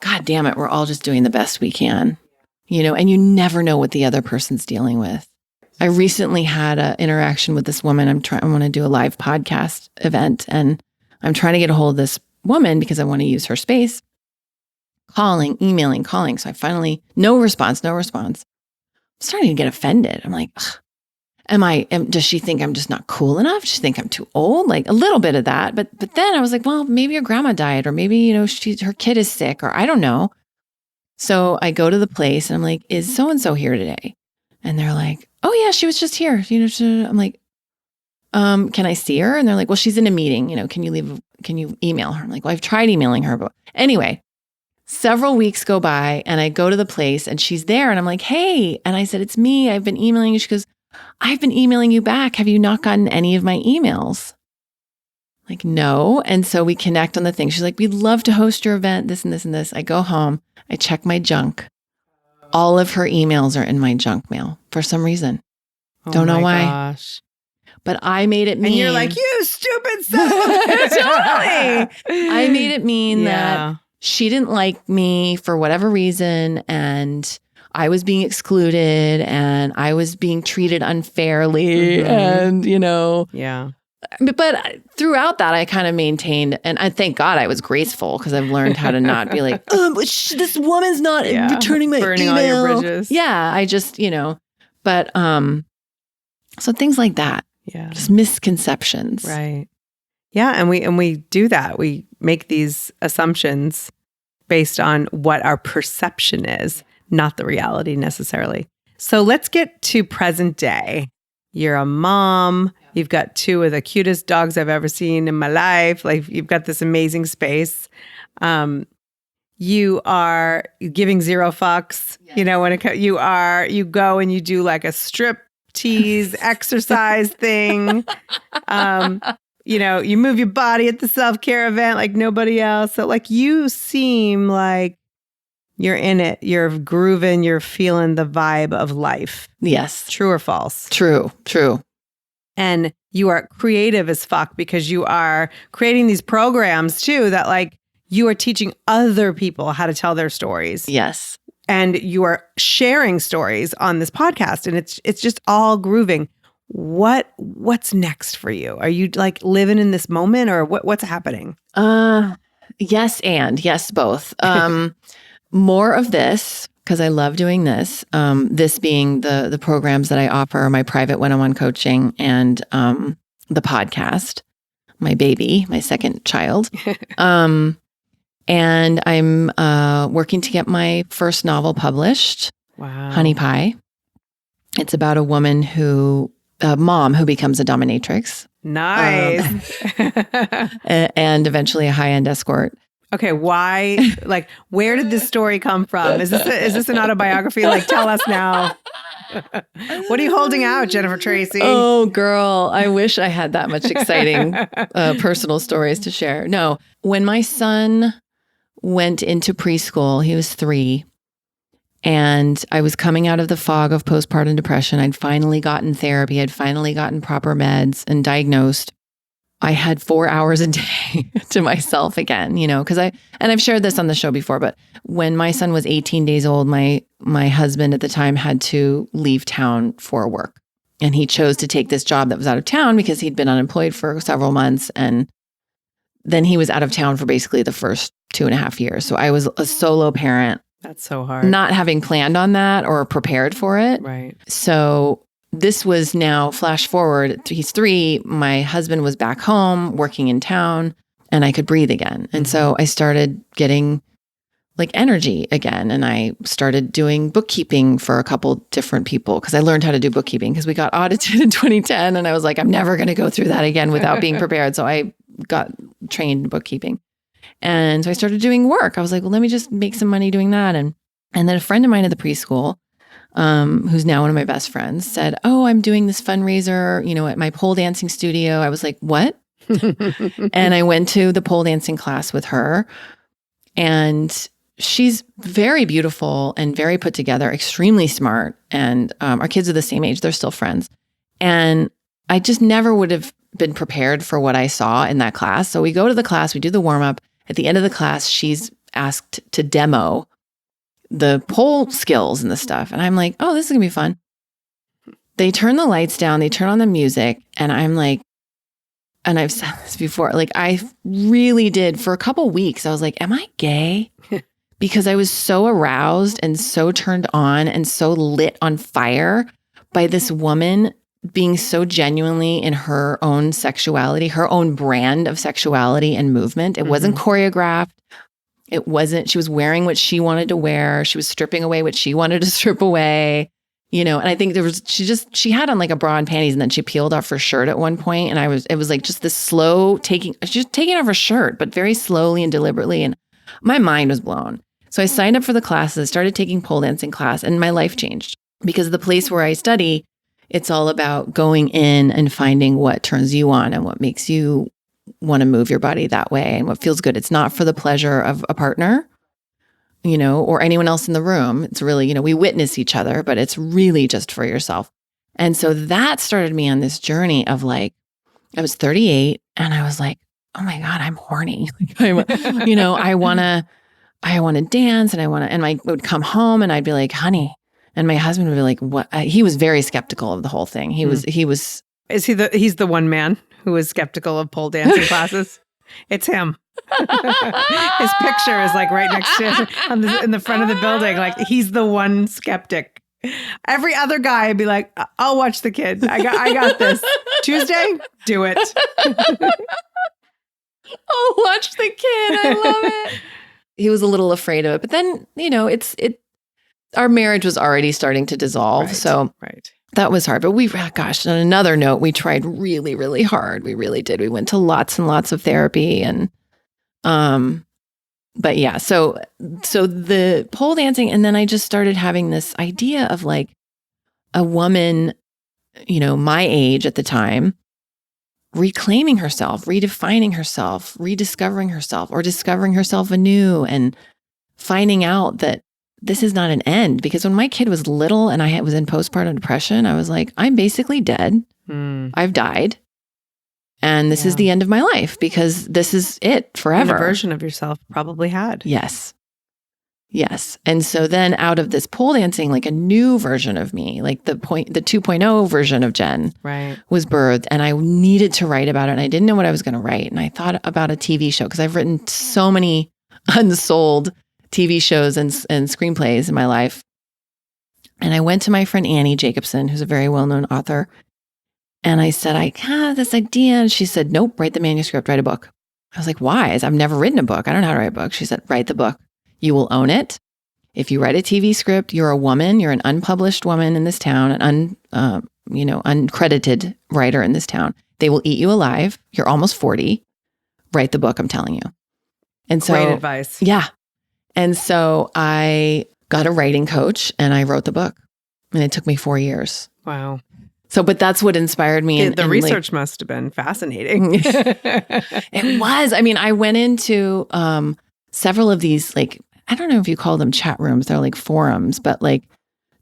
God damn it, we're all just doing the best we can, you know, and you never know what the other person's dealing with. I recently had an interaction with this woman. I want to do a live podcast event and I'm trying to get a hold of this woman because I want to use her space. Calling, emailing, calling. So I finally, no response. I'm starting to get offended. I'm like, does she think I'm just not cool enough? Does she think I'm too old? Like a little bit of that. But then I was like, well, maybe her grandma died or maybe, you know, her kid is sick or I don't know. So I go to the place and I'm like, is so-and-so here today? And they're like, oh yeah, she was just here. You know, I'm like, can I see her? And they're like, well, she's in a meeting. You know, can you email her? I'm like, well, I've tried emailing her, but anyway. Several weeks go by and I go to the place and she's there and I'm like, hey. And I said, it's me. I've been emailing you. She goes, I've been emailing you back. Have you not gotten any of my emails? Like, no. And so we connect on the thing. She's like, we'd love to host your event, this and this and this. I go home. I check my junk. All of her emails are in my junk mail for some reason. Don't know why.
Gosh.
But I made it mean.
And you're like, you stupid son of a bitch.
Totally. I made it mean that she didn't like me for whatever reason, and I was being excluded, and I was being treated unfairly, and, you know.
Yeah.
But throughout that, I kind of maintained, and I thank God I was graceful because I've learned how to not be like, this woman's not returning my
burning
email.
All your bridges.
Yeah, I just, you know, but so things like that.
Yeah.
Just misconceptions.
Right. Yeah, and we do that. We make these assumptions based on what our perception is, not the reality necessarily. So let's get to present day. You're a mom. You've got two of the cutest dogs I've ever seen in my life. Like you've got this amazing space. You are giving zero fucks. Yes. You know, when you go and you do like a strip tease exercise thing. You know, you move your body at the self-care event like nobody else. So like you seem like you're in it. You're grooving. You're feeling the vibe of life.
Yes.
True or false?
True.
And you are creative as fuck because you are creating these programs too that like you are teaching other people how to tell their stories.
Yes.
And you are sharing stories on this podcast and it's just all grooving. What's next for you? Are you like living in this moment or what's happening?
Yes, and yes, both. More of this because I love doing this. This being the programs that I offer, my private one-on-one coaching and the podcast. my baby, my second child. And I'm working to get my first novel published,
Wow.
Honey Pie. It's about a mom who becomes a dominatrix.
Nice.
And eventually a high-end escort.
Okay, why? Like, where did this story come from? Is this an autobiography? Like, tell us now. What are you holding out, Jennifer Tracy?
Oh, girl, I wish I had that much exciting personal stories to share. No, when my son went into preschool, he was 3, and I was coming out of the fog of postpartum depression. I'd finally gotten therapy. I'd finally gotten proper meds and diagnosed. I had 4 hours a day to myself again, because I've shared this on the show before, but when my son was 18 days old, my husband at the time had to leave town for work. And he chose to take this job that was out of town because he'd been unemployed for several months. And then he was out of town for basically the first 2.5 years. So I was a solo parent.
That's so hard.
Not having planned on that or prepared for it.
Right.
So this was now flash forward. He's 3. My husband was back home working in town and I could breathe again. And so I started getting like energy again. And I started doing bookkeeping for a couple different people because I learned how to do bookkeeping because we got audited in 2010. And I was like, I'm never going to go through that again without being prepared. So I got trained in bookkeeping. And so I started doing work. I was like, well, let me just make some money doing that. And then a friend of mine at the preschool, who's now one of my best friends, said, oh, I'm doing this fundraiser, at my pole dancing studio. I was like, what? And I went to the pole dancing class with her. And she's very beautiful and very put together, extremely smart. And our kids are the same age. They're still friends. And I just never would have been prepared for what I saw in that class. So we go to the class, we do the warm up. At the end of the class, she's asked to demo the pole skills and the stuff. And I'm like, oh, this is gonna be fun. They turn the lights down, they turn on the music. And I'm like, and I've said this before, like I really did for a couple weeks. I was like, am I gay? Because I was so aroused and so turned on and so lit on fire by this woman being so genuinely in her own sexuality, her own brand of sexuality and movement. It wasn't choreographed. It wasn't, she was wearing what she wanted to wear. She was stripping away what she wanted to strip away, and I think she had on like a bra and panties and then she peeled off her shirt at one point. And it was like just this slow just taking off her shirt, but very slowly and deliberately. And my mind was blown. So I signed up for the classes, started taking pole dancing class, and my life changed because the place where I study, it's all about going in and finding what turns you on and what makes you want to move your body that way and what feels good. It's not for the pleasure of a partner, or anyone else in the room. It's really, we witness each other, but it's really just for yourself. And so that started me on this journey of like, I was 38 and I was like, oh my God, I'm horny. I want to dance and I would come home and I'd be like, honey. And my husband would be like, what? He was very skeptical of the whole thing. He's
the one man who was skeptical of pole dancing classes? It's him. His picture is like right next to in the front of the building. Like he's the one skeptic. Every other guy would be like, I'll watch the kid. I got this. Tuesday, do it.
I'll watch the kid. I love it. He was a little afraid of it, but then, our marriage was already starting to dissolve.
Right,
so that was hard. But on another note, we tried really, really hard. We really did. We went to lots and lots of therapy and, but yeah, so the pole dancing, and then I just started having this idea of like a woman, my age at the time, reclaiming herself, redefining herself, rediscovering herself, or discovering herself anew and finding out that this is not an end. Because when my kid was little and I was in postpartum depression, I was like, I'm basically dead. I've died. And this is the end of my life because this is it forever.
And the version of yourself probably had.
Yes. And so then out of this pole dancing, like a new version of me, like the 2.0 version of Jen was birthed, and I needed to write about it. And I didn't know what I was going to write. And I thought about a TV show because I've written so many unsold TV shows and screenplays in my life. And I went to my friend Annie Jacobson, who's a very well-known author. And I said, I have this idea. And she said, nope, write the manuscript, write a book. I was like, why? I said, I've never written a book. I don't know how to write a book. She said, write the book. You will own it. If you write a TV script, you're a woman, you're an unpublished woman in this town, an uncredited writer in this town. They will eat you alive. You're almost 40. Write the book, I'm telling you. And so,
great advice.
Yeah. And so I got a writing coach and I wrote the book. And it took me 4 years.
Wow.
So, but that's what inspired me.
The research must have been fascinating.
It was. I mean, I went into several of these, like, I don't know if you call them chat rooms. They're like forums, but like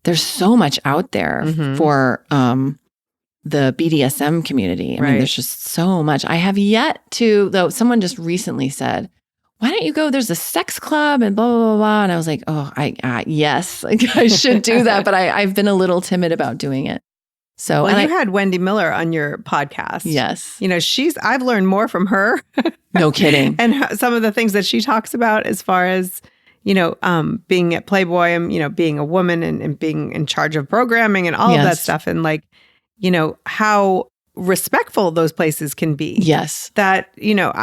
there's so much out there for the BDSM community. I mean, there's just so much. I have yet to, though, someone just recently said, why don't you go? There's a sex club and blah, blah, blah, blah. And I was like, oh, yes, like, I should do that. But I've been a little timid about doing it. So,
well, you had Wendy Miller on your podcast.
Yes.
You know, I've learned more from her.
No kidding.
And some of the things that she talks about as far as, you know, being at Playboy and, you know, being a woman and being in charge of programming and all of that stuff. And like, you know, how respectful those places can be.
Yes.
That, you know,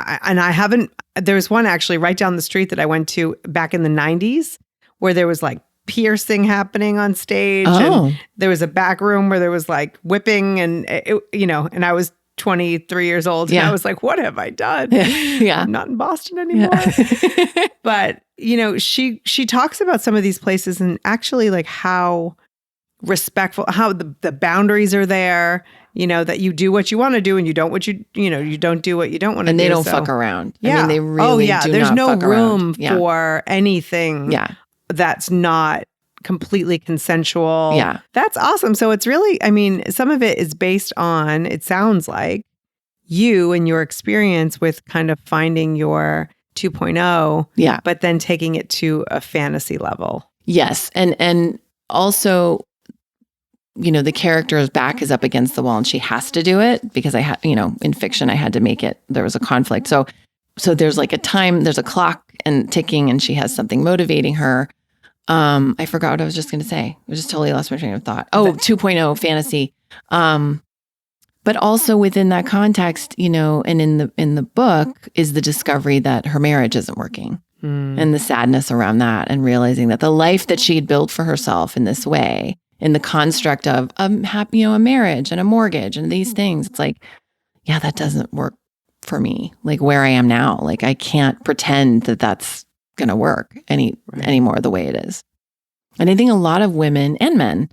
there's one actually right down the street that I went to back in the 90s where there was like piercing happening on stage.
Oh.
And there was a back room where there was like whipping and, you know, and I was 23 years old. And I was like, what have I done?
Yeah.
I'm not in Boston anymore. Yeah. But, you know, she talks about some of these places and actually like how respectful, how the boundaries are there, you know, that you do what you want to do and you don't you don't do what you don't want to do.
And they don't fuck around.
Yeah.
I mean, they really do
there's
not
no
fuck
room
around.
for anything that's not completely consensual.
Yeah.
That's awesome. So it's really, I mean, some of it is based on, it sounds like, you and your experience with kind of finding your 2.0, but then taking it to a fantasy level.
Yes. And also, you know, the character's back is up against the wall and she has to do it because I had, you know, in fiction, I had to make it, there was a conflict. So there's like a time, there's a clock and ticking and she has something motivating her. I forgot what I was just going to say. I just totally lost my train of thought. Oh, 2.0 fantasy. But also within that context, you know, and in the book is the discovery that her marriage isn't working and the sadness around that and realizing that the life that she had built for herself in this way, in the construct of happy, you know, a marriage and a mortgage and these things, it's like, yeah, that doesn't work for me. Like where I am now, like I can't pretend that that's going to work anymore the way it is. And I think a lot of women and men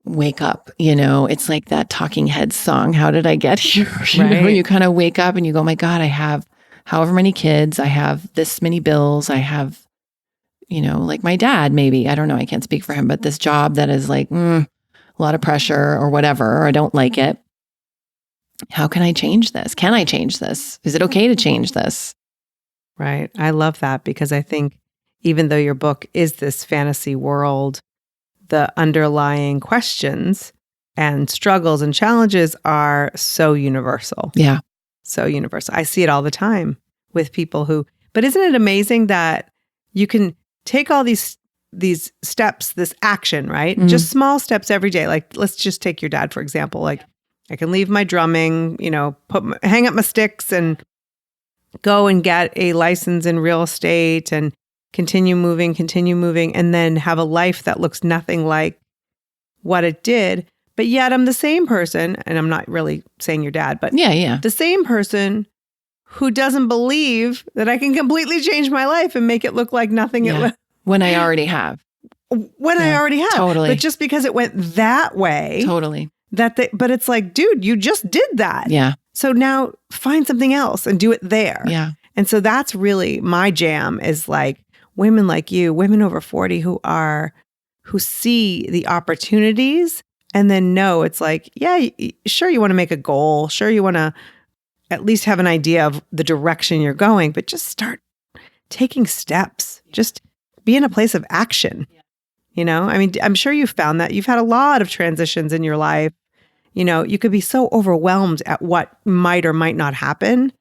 wake up, you know, it's like that Talking Heads song, How Did I Get Here? You know, you kind of wake up and you go, my God, I have however many kids, I have this many bills, I have, you know, like my dad, maybe, I don't know, I can't speak for him, but this job that is like a lot of pressure or whatever, or I don't like it. How can I change this? Can I change this? Is it okay to change this?
Right. I love that because I think even though your book is this fantasy world, the underlying questions and struggles and challenges are so universal.
Yeah.
So universal. I see it all the time with people but isn't it amazing that you can take all these steps, this action, right? Mm-hmm. Just small steps every day. Like, let's just take your dad, for example. Like, I can leave my drumming, you know, hang up my sticks and go and get a license in real estate and continue moving, and then have a life that looks nothing like what it did. But yet I'm the same person, and I'm not really saying your dad, but the same person who doesn't believe that I can completely change my life and make it look like nothing.
When I already have.
I already have.
Totally.
But just because it went that way.
Totally.
But it's like, dude, you just did that. Yeah. So now find something else and do it there. Yeah. And so that's really my jam is like women like you, women over 40 who see the opportunities and then know it's like, yeah, sure, you want to make a goal. Sure, you want to at least have an idea of the direction you're going, but just start taking steps. Just be in a place of action. You know, I mean, I'm sure you've found that you've had a lot of transitions in your life. You know, you could be so overwhelmed at what might or might not happen.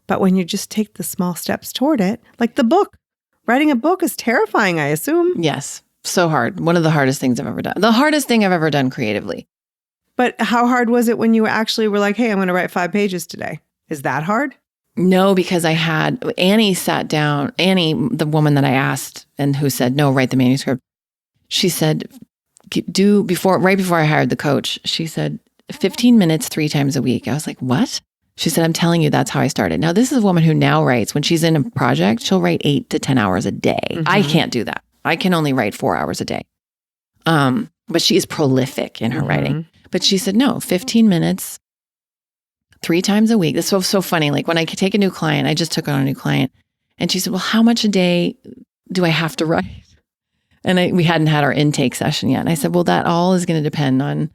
But when you just take the small steps toward it, like the book, writing a book is terrifying, I assume.
Yes. So hard. One of the hardest things I've ever done. The hardest thing I've ever done creatively.
But how hard was it when you actually were like, hey, I'm going to write 5 pages today? Is that hard?
No, because Annie sat down, the woman that I asked and who said, no, write the manuscript. She said, right before I hired the coach, she said, 15 minutes 3 times a week. I was like, what? She said, I'm telling you, that's how I started. Now, this is a woman who now writes, when she's in a project, she'll write 8 to 10 hours a day. Mm-hmm. I can't do that. I can only write 4 hours a day. But she is prolific in her writing. But she said, no, 15 minutes 3 times a week. This was so funny. Like when I take a new client, I just took on a new client, and she said, well, how much a day do I have to write? And we hadn't had our intake session yet. And I said, well, that all is going to depend on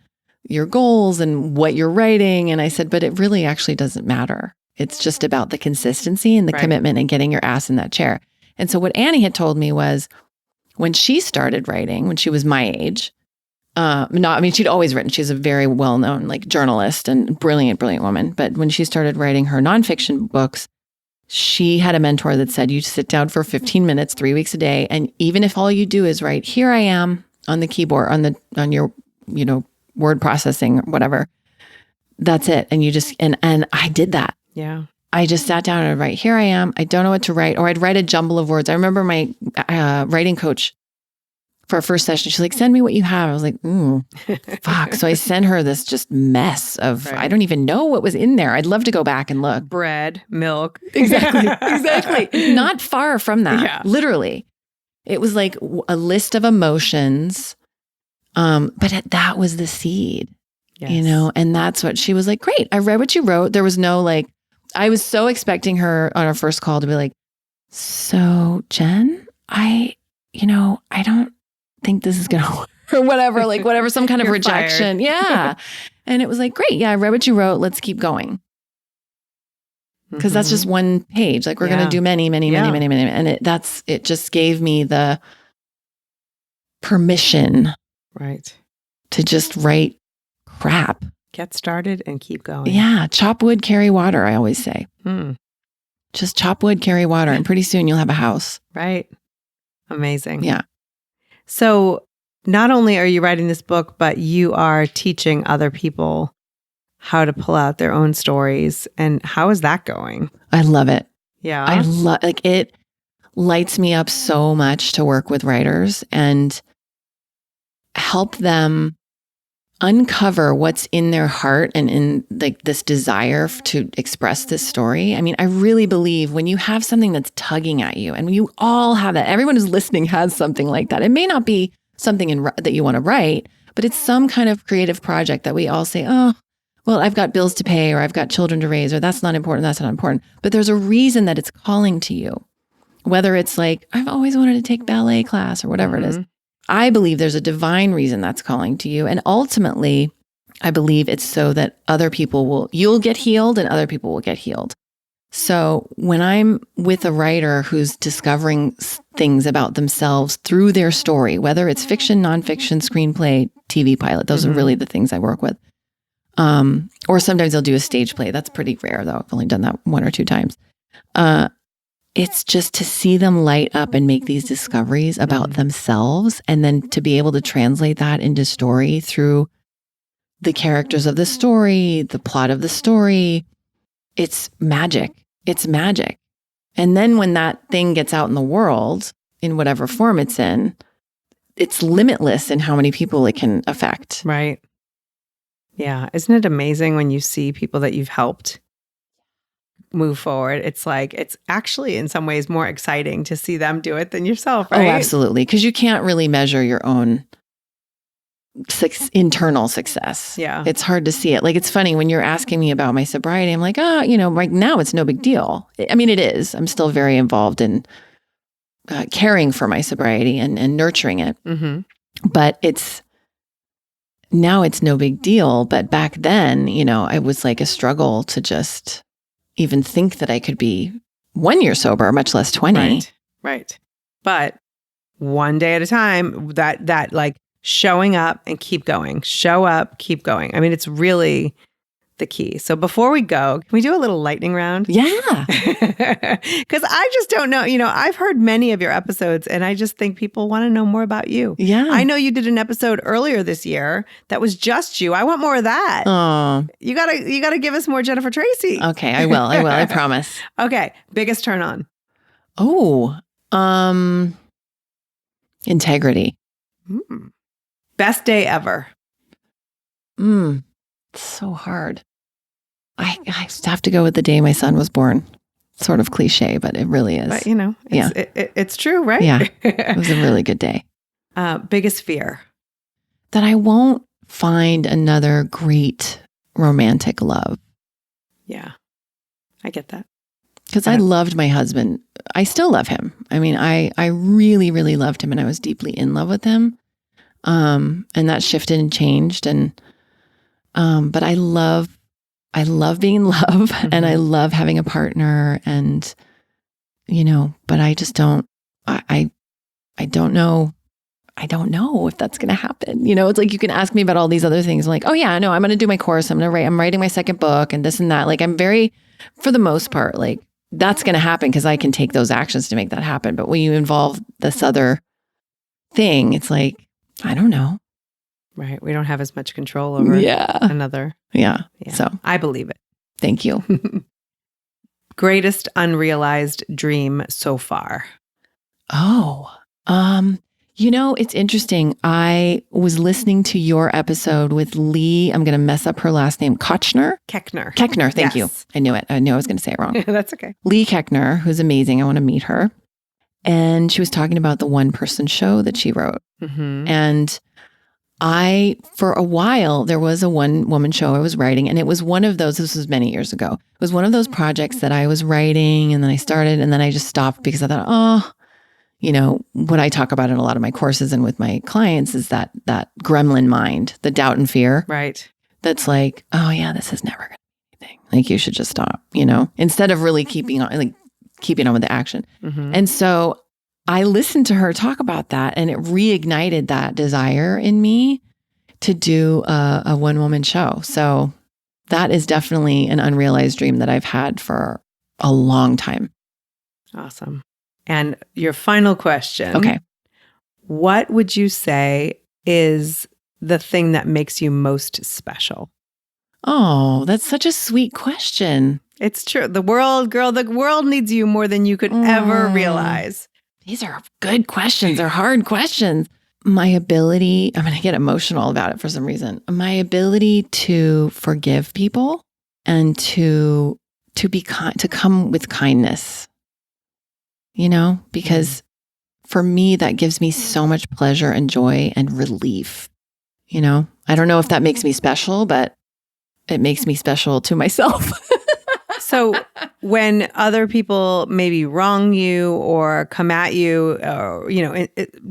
your goals and what you're writing. And I said, but it really actually doesn't matter. It's just about the consistency and the commitment and getting your ass in that chair. And so what Annie had told me was when she started writing, when she was my age, she'd always written. She's a very well-known like journalist and brilliant woman. But when she started writing her nonfiction books, she had a mentor that said, you sit down for 15 minutes, 3 weeks a day. And even if all you do is write, here I am on the keyboard, on your, word processing or whatever, that's it. And you just, and I did that.
Yeah.
I just sat down and I'd write, here I am. I don't know what to write. Or I'd write a jumble of words. I remember my writing coach for our first session, she's like, send me what you have. I was like, fuck. So I sent her this just mess of, I don't even know what was in there. I'd love to go back and look.
Bread, milk.
Exactly. Not far from that. Yeah. Literally. It was like a list of emotions. But that was the seed, and that's what she was like, great. I read what you wrote. There was no I was so expecting her on our first call to be like, so Jen, I don't think this is going to work or whatever, some kind of rejection. Fired. Yeah. And it was like, great. Yeah. I read what you wrote. Let's keep going. Because that's just one page. Like we're going to do many. And it just gave me the permission.
Right.
To just write crap.
Get started and keep going.
Yeah. Chop wood, carry water, I always say. Just chop wood, carry water, and pretty soon you'll have a house.
Right. Amazing.
Yeah.
So not only are you writing this book, but you are teaching other people how to pull out their own stories. And how is that going?
I love it.
Yeah.
I love, it lights me up so much to work with writers and help them uncover what's in their heart and in this desire to express this story. I mean, I really believe when you have something that's tugging at you, and when you all have that, everyone who's listening has something like that. It may not be something that you want to write, but it's some kind of creative project that we all say, oh, well, I've got bills to pay, or I've got children to raise, or that's not important. But there's a reason that it's calling to you, whether it's like, I've always wanted to take ballet class or whatever it is. I believe there's a divine reason that's calling to you. And ultimately, I believe it's so that you'll get healed and other people will get healed. So when I'm with a writer who's discovering things about themselves through their story, whether it's fiction, nonfiction, screenplay, TV pilot, those are really the things I work with. Or sometimes they'll do a stage play. That's pretty rare though. I've only done that 1 or 2 times. It's just to see them light up and make these discoveries about themselves, and then to be able to translate that into story through the characters of the story, the plot of the story. It's magic. It's magic. And then when that thing gets out in the world, in whatever form it's in, it's limitless in how many people it can affect.
Right. Yeah. Isn't it amazing when you see people that you've helped move forward? It's like, it's actually in some ways more exciting to see them do it than yourself, right?
Oh, absolutely. Because you can't really measure your own internal success.
Yeah.
It's hard to see it. Like, it's funny when you're asking me about my sobriety, I'm like, right now it's no big deal. I mean, it is. I'm still very involved in caring for my sobriety and nurturing it. But now it's no big deal. But back then, it was like a struggle to just even think that I could be 1 year sober, much less 20.
Right. But one day at a time, that like showing up and keep going, show up, keep going. I mean, it's really the key. So before we go, can we do a little lightning round?
Yeah.
Because I just don't know. I've heard many of your episodes and I just think people want to know more about you.
Yeah.
I know you did an episode earlier this year that was just you. I want more of that.
Oh.
You gotta give us more Jennifer Tracy.
Okay, I will. I promise.
Okay. Biggest turn on.
Oh. Integrity.
Best day ever.
It's so hard. I have to go with the day my son was born. Sort of cliche, but it really is.
But it's true, right?
Yeah. It was a really good day.
Biggest fear.
That I won't find another great romantic love.
Yeah. I get that.
Because I loved my husband. I still love him. I mean, I really, really loved him and I was deeply in love with him. And that shifted and changed. And but I love being in love and I love having a partner and, but I just don't, I don't know. I don't know if that's going to happen. It's like you can ask me about all these other things. I'm like, oh yeah, no, I'm going to do my course. I'm writing my second book and this and that. Like I'm very, for the most part, like that's going to happen because I can take those actions to make that happen. But when you involve this other thing, it's like, I don't know.
Right. We don't have as much control over another.
Yeah. So
I believe it.
Thank you.
Greatest unrealized dream so far.
Oh, it's interesting. I was listening to your episode with Lee. I'm going to mess up her last name. Keckner. Thank you. I knew it. I knew I was going to say it wrong.
That's okay.
Lee Keckner, who's amazing. I want to meet her. And she was talking about the one-person show that she wrote.
Mm-hmm.
And for a while, there was a one-woman show I was writing. And it was one of those, this was many years ago. It was one of those projects that I was writing and then I started and then I just stopped because I thought, what I talk about in a lot of my courses and with my clients is that gremlin mind, the doubt and fear.
Right.
That's like, oh yeah, this is never going to be anything. Like you should just stop, instead of really keeping on with the action.
Mm-hmm.
And so I listened to her talk about that and it reignited that desire in me to do a one-woman show. So that is definitely an unrealized dream that I've had for a long time.
Awesome. And your final question.
Okay.
What would you say is the thing that makes you most special?
Oh, that's such a sweet question.
It's true. The world needs you more than you could ever realize.
These are good questions. They're hard questions. My ability, I'm going to get emotional about it for some reason. My ability to forgive people and to be kind, to come with kindness. Because for me, that gives me so much pleasure and joy and relief. I don't know if that makes me special, but it makes me special to myself.
So when other people maybe wrong you or come at you or,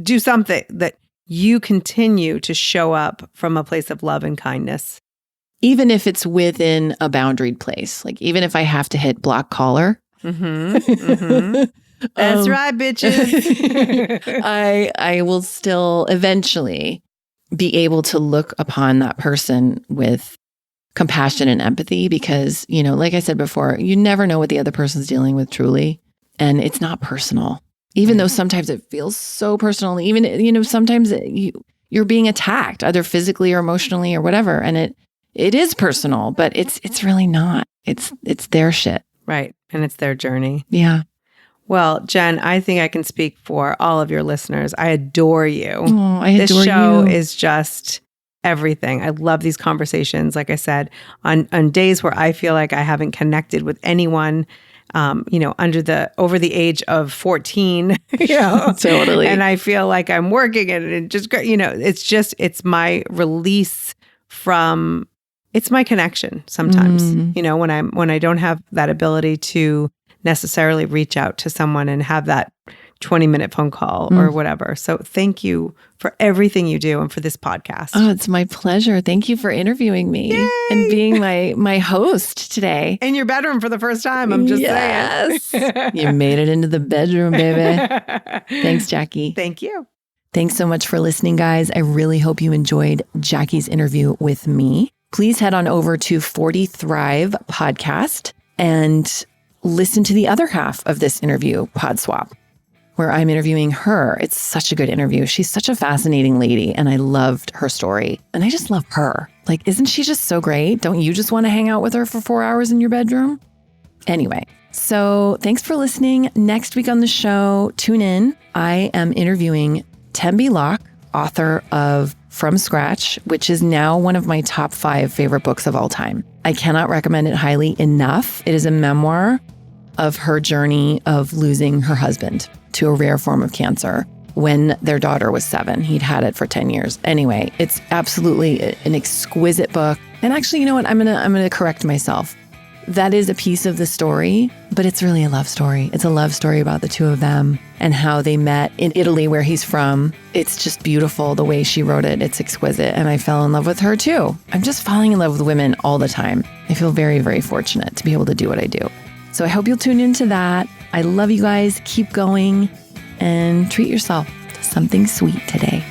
do something that you continue to show up from a place of love and kindness.
Even if it's within a boundaried place, like even if I have to hit block caller.
Mm-hmm. Mm-hmm. That's right, bitches.
I will still eventually be able to look upon that person with compassion and empathy because, like I said before, you never know what the other person's dealing with truly. And it's not personal, even though sometimes it feels so personal. Even, sometimes you're being attacked either physically or emotionally or whatever. And it is personal, but it's really not. It's their shit.
Right. And it's their journey.
Yeah.
Well, Jen, I think I can speak for all of your listeners. I adore you.
Oh, I adore you.
This show is just everything. I love these conversations. Like I said, on days where I feel like I haven't connected with anyone, over the age of 14,
Totally.
And I feel like I'm working and it just, it's my release from, it's my connection sometimes, when I don't have that ability to necessarily reach out to someone and have that 20-minute phone call or whatever. So thank you for everything you do and for this podcast.
Oh, it's my pleasure. Thank you for interviewing me and being my host today.
In your bedroom for the first time, I'm just
saying. You made it into the bedroom, baby. Thanks, Jackie.
Thank you.
Thanks so much for listening, guys. I really hope you enjoyed Jackie's interview with me. please head on over to 40 Thrive Podcast and listen to the other half of this interview, Pod Swap, where I'm interviewing her. It's such a good interview. She's such a fascinating lady, and I loved her story. And I just love her. Like, isn't she just so great? Don't you just want to hang out with her for 4 hours in your bedroom? Anyway, so thanks for listening. Next week on the show, tune in. I am interviewing Tembi Locke, author of From Scratch, which is now one of my top 5 favorite books of all time. I cannot recommend it highly enough. It is a memoir of her journey of losing her husband to a rare form of cancer when their daughter was 7. He'd had it for 10 years. Anyway, it's absolutely an exquisite book. And actually, you know what? I'm gonna correct myself. That is a piece of the story, but it's really a love story. It's a love story about the two of them and how they met in Italy, where he's from. It's just beautiful the way she wrote it. It's exquisite. And I fell in love with her too. I'm just falling in love with women all the time. I feel very, very fortunate to be able to do what I do. So I hope you'll tune into that. I love you guys. Keep going and treat yourself to something sweet today.